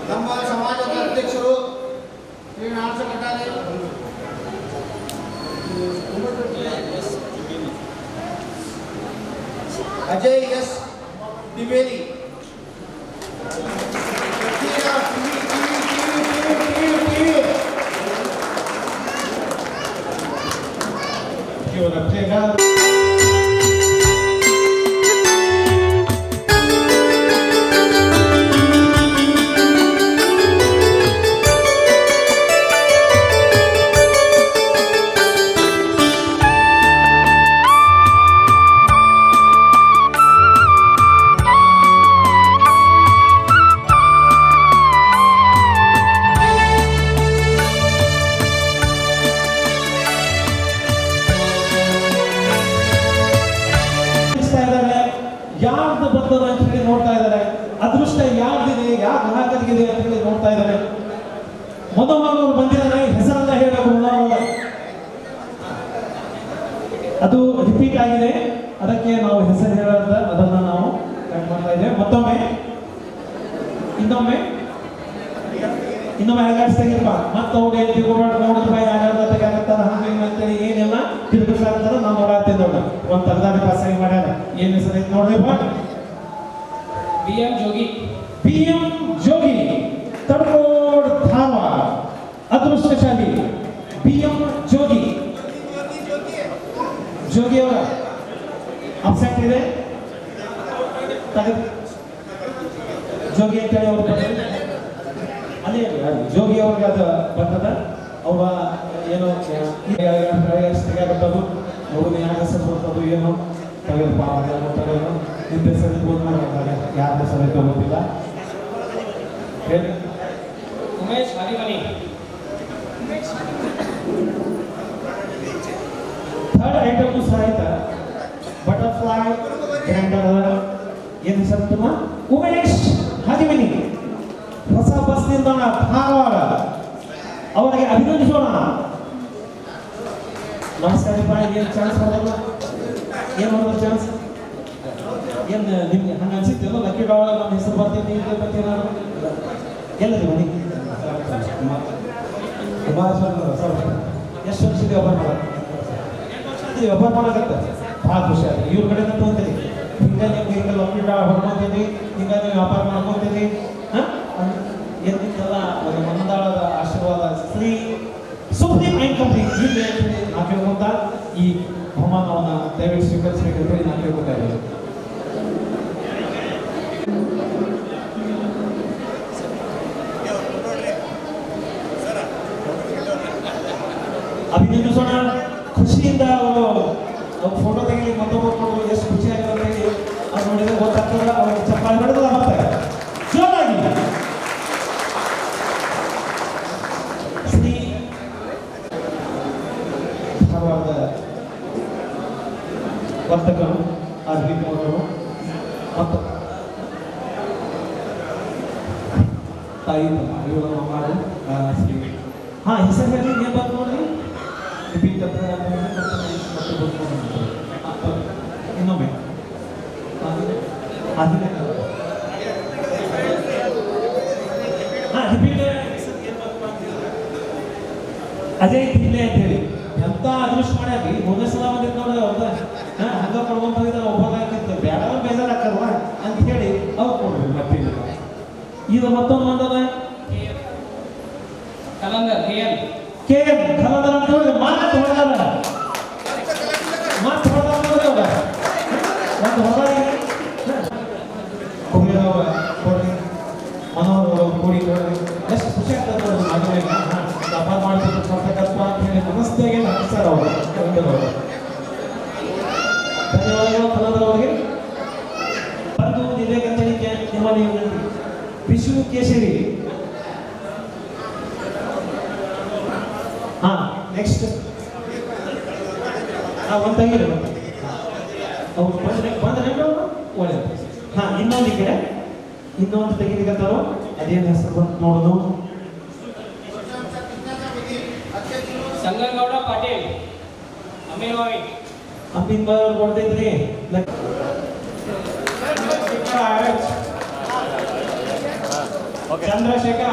ನಮ್ಮ ಸಮಾಜದ ಅಧ್ಯಕ್ಷರು ಶ್ರೀ ನಾರಾಯಣ ಕಟ್ಟಾರೆ, ಅಜಯ್ ಎಸ್ ದ್ವಿವೇದಿ, ಇವರ ಪ್ರೇಮ ಯಾರ್ದು ಬರ್ತದ ಅಂತ ಹೇಳಿ ನೋಡ್ತಾ ಇದ್ದಾರೆ. ಅದೃಷ್ಟ ಯಾರ್ದಿದೆ, ಯಾವ ಗ್ರಾಹಕರಿಗಿದೆ ಅಂತ ಹೇಳಿ ನೋಡ್ತಾ ಇದ್ದಾರೆ. ಮಧುಮಗಳು ಬಂದಿದ್ದಾರೆ, ಹೆಸರನ್ನ ಹೇಳಬೇಕು. ಅದು ರಿಪೀಟ್ ಆಗಿದೆ, ಅದಕ್ಕೆ ನಾವು ಹೆಸರು ಹೇಳೋದ ಅದನ್ನ ನಾವು ಕಟ್ ಮಾಡ್ತಾ ಇದ್ದೇವೆ. ಮತ್ತೊಮ್ಮೆ ಇನ್ನೊಮ್ಮೆ ಹೇಗಾಡ್ಸ್ತಾಗಿರ್ಪ ಮತ್ತೆ ಅವ್ರು ನೋಡಿದ್ರೆ ಯಾರ್ಯಾರ ತೆಗಾಗತ್ತಾರ ಹಂಗೆ ಅಂತೇಳಿ ಏನೆಲ್ಲ ತಿರುಗಿಸ್ತಾರ ನಾವು ನೋಡಾಗ್ತೇವೆ. ನೋಡ ಒಂದು ತಗದಾಡಿ ಪಾಸಾಗಿ ಮಾಡ್ಯಾರ. ಏನ್ ಹೆಸರು ಐತೆ ನೋಡ್ರಿ? BM ಜೋಗಿ, BM ಜೋಗಿ, ತಡಕೋಡ್ ಧಾರವಾಡ. ಅದೃಷ್ಟಶಾಲಿ BM ಜೋಗಿ. ಜೋಗಿ ಅವರ ಅಬ್ಸೆಂಟ್ ಇದೆ, ಜೋಗಿ ಅಂತೇಳಿ ಅವ್ರು ಅದೇ ಜೋಗಿ ಅವ್ರಿಗೆ ಅದು ಬರ್ತದ. ಅವ್ರ ಏನೋ ತೆಗೆದು ಅವ್ರನ್ನ ಯಾರ ಹೆಸರು ಬರ್ತದು ಏನೋ ತೆಗೆದು ತೆಗೆದು ನಿಂದ ಹೆಸರು ಯಾರ ಹೆಸರು ಐತೆ ಗೊತ್ತಿಲ್ಲ. ಹೇಳಿ. ಉಮೇಶ್ ಹರಿಮನಿ, ಥರ್ಡ್ ಐಟಮ್ ಸಹ ಆಯ್ತಾ? Butterfly grinder. ಏನು ಹೆಸರು? ಉಮೇಶ್ ಹರಿಮನಿ, ಹೊಸ ಬಸ್ ನಿಲ್ದಾಣ ಧಾರವಾಡ. ಅವರಿಗೆ ಅಭಿನಂದಿಸೋಣ. ನಮಸ್ಕಾರ. ಏನು ಚಾನ್ಸ್ ಮಾಡೋಲ್ಲ? ಏನು ಮಾಡೋದು ಚಾನ್ಸ್? ಏನು ನಿಮ್ಗೆ ಹಂಗೆ ಅನ್ಸಿದ್ದೆಲ್ಲ ಲಕ್ಕಿ ಡ್ರಾ ನಮ್ಮ ಹೆಸರು ಬರ್ತೀನಿ ಬಗ್ಗೆ ನಾನು ಎಲ್ಲರಿ ಮನೆ ಎಷ್ಟು ವರ್ಷದ ವ್ಯಾಪಾರ ಮಾಡೋದು? ವ್ಯಾಪಾರ ಮಾಡೋಕತ್ತೆ ಭಾಳ ಖುಷಿ ಆಗುತ್ತೆ. ಇವ್ರ ಕಡೆ ತೊಗೊಂತೀನಿ ಹಿಂಗೆ ನಿಮ್ಗೆ ಹಿಂಗೆ ಲಕ್ಕಿ ಡ್ರಾ ಹೊಡ್ಕೊತೀನಿ, ಹಿಂಗೆ ನೀವು ವ್ಯಾಪಾರ ಮಾಡ್ಕೊತೀನಿ. ಎಲ್ಲಿದ್ದಲ್ಲ ಒಂದು ಮಂದಾಳದ ಆಶೀರ್ವಾದ ಶ್ರೀ ಸುಪ್ರೀಂ ಕಂಪ್ನಿ ಹೀಗೆ ನಾವು ಕೇಳ್ಕೊಂತ ಈ ಬಹುಮಾನವನ್ನು ದಯವಿಟ್ಟು ಸ್ವೀಕರಿಸಬೇಕು ಅಂತ ಹೇಳಿ ನಾವು ಕೇಳ್ಕೊತಾ ಇದ್ದೇವೆ. ಅಭಿನಂದಿಸೋಣ. ಖುಷಿಯಿಂದ ಅವರು ಫೋಟೋ ತೆಗೆದು ಮತ್ತೊಬ್ಬರು ಕೊಡೋದು ಎಷ್ಟು ಖುಷಿ ಆಗಿದೆ ಅಂತ ಹೇಳಿ ಅದು ನೋಡಿದ್ರೆ ಗೊತ್ತಾಗ್ತದೆ. ಅವ್ರಿಗೆ ಚಪ್ಪಾಳೆ ಹೊಡೆದು ಬರ್ತಾರೆ ಜೋರಾಗಿ. ಶ್ರೀ ಧಾರವಾಡದ ವರ್ತಕರು ಅರ್ವಿಕ್ ಅವರು ಮತ್ತು ತಾಯಿ ಇವರು ಮಾಡಿ ಶ್ರೀ ಹೆಸರು ಹೇಳಿ ಏನು ಬಂದು ನೋಡಿ ರಿಪೀಟ್ ಅಂತ ಇನ್ನೊಮ್ಮೆ ಅಜಯ್ ತಿನ್ನೆ ಅಂತ ಹೇಳಿ ಎಂತ ಅದೃಷ್ಟ ಮಾಡ್ಯಾರಿ. ಮೊದಲ ಸಲ ಬಂದಿದ್ದು ನೋಡಿ ಅವ್ರದ ಹಂಗ ಕೊಡುವಂತ ಒಬ್ಬರಾಗಿತ್ತು ಬೇಡ ಬೇಜಾರಾಕಲ್ವಾ ಅಂತ ಹೇಳಿ ಅವ್ರು ಕೊಡ್ಬೇಕು. ಮತ್ತೆ ಈಗ ಮತ್ತೊಂದು ಬಂದದ ಕಲಂದರ್ KL ಕಲಂದರ್ ಅಂತ ಹೇಳಿ ಮಾತು ಹೊಡೆದ ಒಂದು ಹೊರಗೆ ಕುಬೇರವ್ರ ಕೊಡಿ ಮನೋಹರ್ ಕೊಡಿ ಎಷ್ಟು ಖುಷಿ ಆಗ್ತದೆ ಅವ್ರು ಮದುವೆ ವ್ಯಾಪಾರ ಮಾಡ್ಬೇಕು ಕೊಡ್ಬೇಕಪ್ಪ ಅಂತ ಹೇಳಿ ಮನಸ್ಸಿಗೆ ಹಾಕಿಸ್ತಾರೆ ಅವರು. ಧನ್ಯವಾದಗಳು ಕಲಂದರ್ ಅವರಿಗೆ. ಬಂದು ನಿವೇಗಂತಳಿಕೆ ನಿಮ್ಮಲ್ಲಿ ವಿಷ್ಣು ಕೇಸರಿ. ನೆಕ್ಸ್ಟ್ ಒಂದು ತೆಗೀರಿ ಅವ್ರು ಬಂದ್ರೆ ಒಳ್ಳೆಯದು. ಇನ್ನೊಂದು ಈ ಕಡೆ ಇನ್ನೊಂದು ತೆಗೀಲಿಕ್ಕತ್ತಾರೋ ಅದೇನು ಹೆಸರು ಬಂತು ನೋಡೋದು. ಸಂಗನಗೌಡ ಪಾಟೀಲ್ ಅಮೀನ್ವಾಯಿ ಅಮೀನ್ವಾಯಿ ಅವ್ರು ಕೊಡ್ತಿದ್ರಿ. ಚಂದ್ರಶೇಖರ್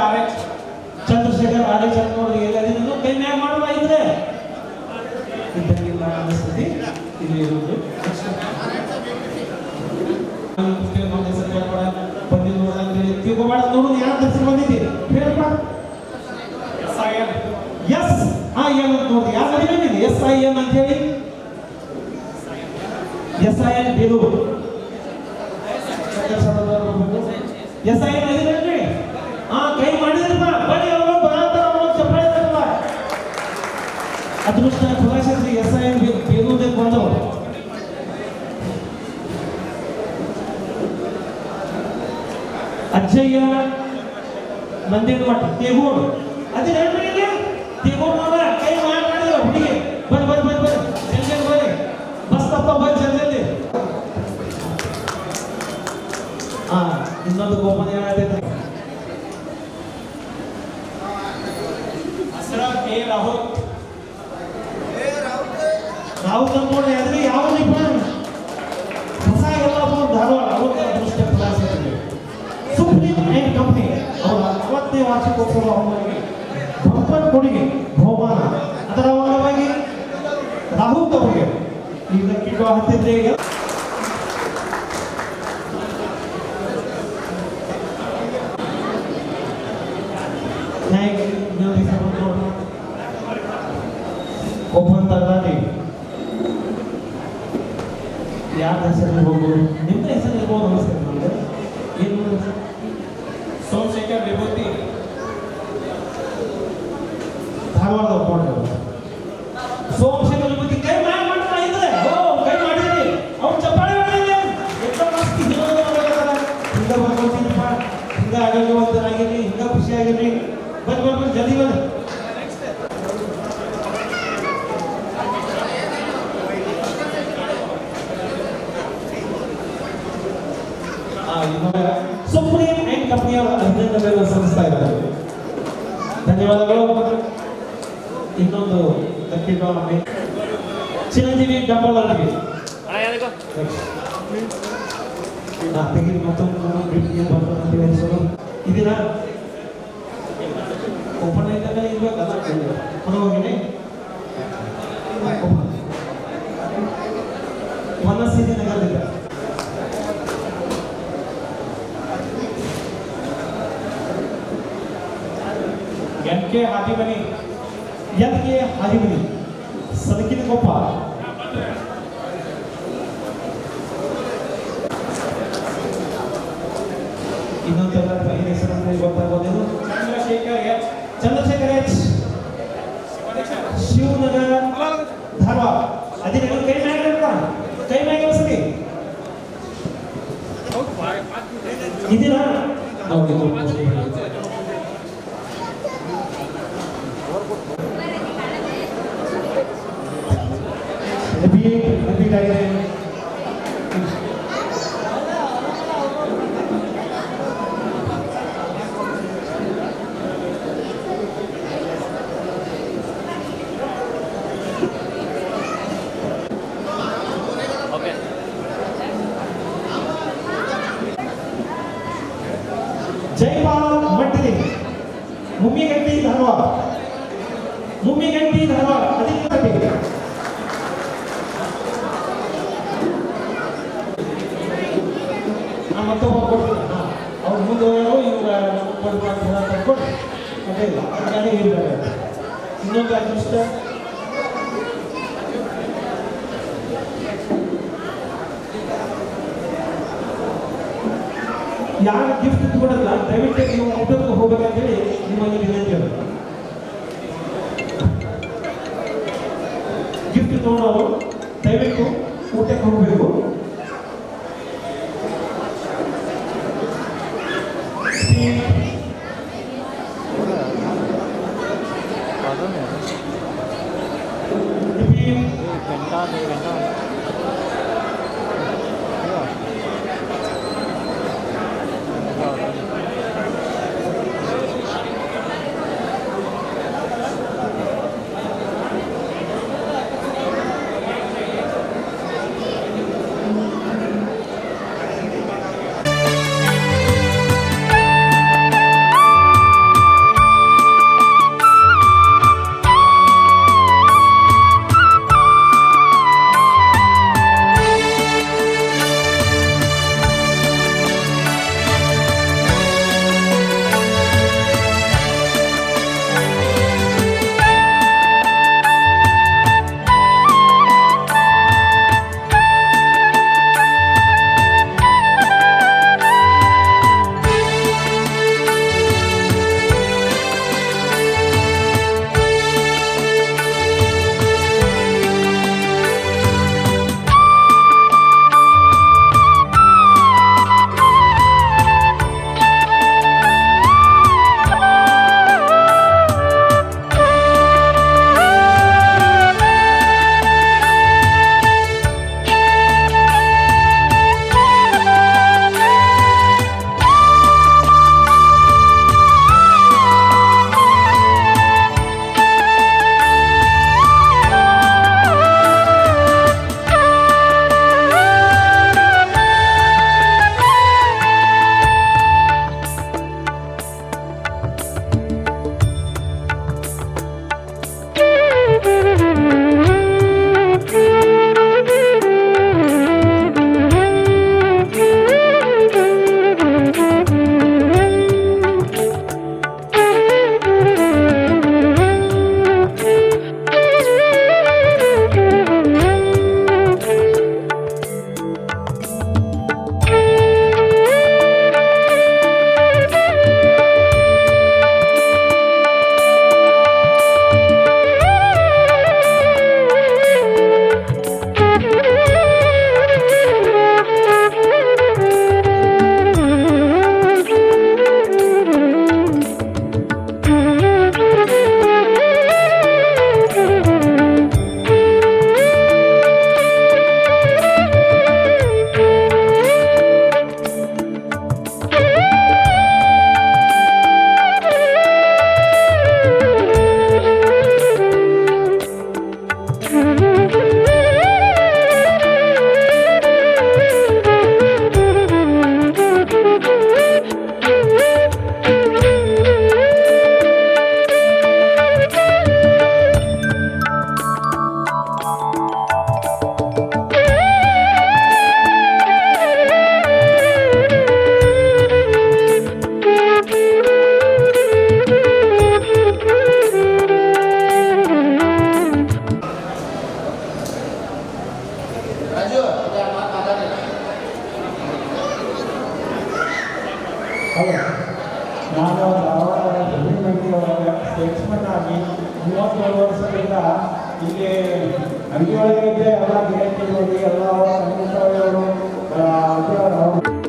ಆರ್ಎಚ್ ಅಂತ ನೋಡಿದ್ರಿ. ಎಲ್ಲರಿಗೂ ಕೈ ಮ್ಯಾಗ ಮಾಡುವ ಇದ್ರೆ ಇದ್ದಂಗಿಲ್ಲ ಅನಿಸ್ತದೆ. ಇಲ್ಲಿ ಇರೋದು ಬಂದಿದ್ದು ನೋಡಂದ್ರೆ ತಿಳ್ಕೊಬಾರ್ದು. ನೋಡೋದು ಯಾರು ಹೆಸರು ಬಂದಿದ್ದೀರಿ ಹೇಳಪ್ಪ. SIN ನೋಡಿ ಯಾರು ಬಂದಿದೆ SIN ಅಂತ ಹೇಳಿ. SIN Belur SIN ಅದಿರೇನ್ರಿ? ಕೈ ಮಾಡಿದ್ರಪ್ಪ ಬನ್ನಿ ಅವರು ಬರಾತಾರ ಚಪ್ಪಾಳೆ ತರಲ್ಲ. ಅದೃಷ್ಟ ಖುಲಾಸೆ SIN ಬೇಲೂರಿಗೆ ಬಂದವರು. ಅಜ್ಜಯ್ಯ ನಂದಿನಮಠ ತೇಗೂರು ಅದೇನ್ರಿ ಇಲ್ಲಿ ತೇಗೂರು ನೋಡ ಕೈ ಮಾಡಿದ್ರು ಹುಡುಗಿ. ಬರ್ರಿ ಜಲ್ದಿ ಬರ್ರಿ ಬಸ್ ತಪ್ಪ ಬಂದು ಜಲ್ದಿ. ಇನ್ನೊಂದು ಗೋಪನ ಏನಾಗ್ತೈತ್ರಿ ರಾಹುಲ್ ನೋಡಿ ಅದ್ರಿ ಯಾವ ಹೊಸ ಎಲ್ಲ ಧಾರವಾಡ ಅವ್ರ ಅದೃಷ್ಟ ಖುಲಾಸೆ. ಸುಪ್ರೀಂ ಅಂಡ್ ಕಂಪನಿ ಅವರ 40ನೇ ವಾರ್ಷಿಕೋತ್ಸವ ಅವರಿಗೆ ಬಂಪರ್ ಕೊಡುಗೆ ಬಹುಮಾನ. ಅದರ ಅಂಗವಾಗಿ ರಾಹುಲ್ ಅವರಿಗೆ ಈಗ ಕಿಟ್ಟು ಹತ್ತಿದ್ರೆ ಒಬ್ಬಂತಾಗಿ ಯಾರ ಹೆಸರು ಇರ್ಬೋದು, ನಿಮ್ಮ ಹೆಸರು ಇರ್ಬೋದು. ನಮಸ್ಕಾರ ನಮಗೆ ಏನು ಸೋಮಶೇಖರ್ ವಿಭೂತಿ ಧಾರವಾಡದ ಒಪ್ಪಿಕೊಂಡು ಸೋಮಶೇಖರ್ ವಿಭೂತಿ ಕೈ ಮಾಡ್ತಾ ಇದ್ರೆ ಕೈ ಮಾಡಿದ್ರಿ ಅವ್ರು ಚಪ್ಪಾಳೆ ಮಾಡಿದ್ರೆ ಎಷ್ಟೋ ಮಸ್ತಿ ಹಿಂಗ ಬರ್ಕೊಳ್ತೀನಪ್ಪ. ಹಿಂಗ ಆರೋಗ್ಯವಂತರಾಗಿರ್ರಿ, ಹಿಂಗ ಖುಷಿ ಆಗಿರ್ರಿ. ಬರ್ರಿ ಜಲ್ದಿ ಬರ್ರಿ. ಸುಪ್ರೀಂ ಅಂಡ್ ಕಂಪನಿಯವರ ಅಭಿನಂದನೆಯನ್ನು ಸಲ್ಲಿಸ್ತಾ ಇದ್ದಾರೆ. ಧನ್ಯವಾದಗಳು. ಇನ್ನೊಂದು ಚಿರಂಜೀವಿ ಡಂಬಲ್ ಅವರಿಗೆ ತೆಗೆದು ಮತ್ತೊಂದು ಇದನ್ನ ಓಪನ್ ಇದ್ದಾಗ ಇರ್ಬೇಕಲ್ಲ ಹೋಗಿನಿ ವನಸ್ಥಿತಿ ನಗರದಿಂದ NK ಹಾದಿಮನಿ ಸದಕಿನ ಕೊಪ್ಪ. ಇನ್ನೊಂದು ಹೆಸರು ಗೊತ್ತಾಗೋದೇನು? ಚಂದ್ರಶೇಖರ್ H ಶಿವನಗರ ಧಾರವಾಡ ಅದೇ ಕೈ ಮ್ಯಾಗ ಕೈ ಮ್ಯಾಗ ಸರಿ ಇದೀರಾ ಜೈಪಾಲ್ ಮಟ್ಟಿದೆ ಮುಮ್ಮಿಗಂಟಿ ಧಾರವಾಡ ಅಧಿಕೃತ ಮತ್ತೊಬ್ಬ ಕೊಡ್ತೀನಿ ಅವ್ರು ಮುಂದೆ ಇವಾಗ ಕೊಡ್ಕೊಂಡು ಅದೇ ಇಲ್ಲ ಹಾಗಾಗಿ ಇರ್ತಾರೆ ಇನ್ನೊಂದು ಅದೃಷ್ಟ ಯಾರು ಗಿಫ್ಟ್ ಕೊಡಲ್ಲ ದಯವಿಟ್ಟು ನೀವು ಊಟಕ್ಕೆ ಹೋಗ್ಬೇಕಂತೇಳಿ ನಿಮ್ಮಲ್ಲಿ ವಿನಂತಿ ಅದು ಗಿಫ್ಟ್ ತಗೊಂಡವರು ದಯವಿಟ್ಟು ಊಟಕ್ಕೆ ಹೋಗಬೇಕು ಅಲ್ಲ ನಾನು ಧಾರವಾಡ ಗವರ್ಮೆಂಟ್ ಒಳಗೆ ಸೇಲ್ಸ್ಮನ್ ಆಗಿ 33 ವರ್ಷದಿಂದ ಇಲ್ಲಿ ಅಂಗಡಿಯೊಳಗೆ ಇದ್ದೆ ಎಲ್ಲ ಗಿರಾಕಿ ನೋಡಿ ಎಲ್ಲ ಅವರು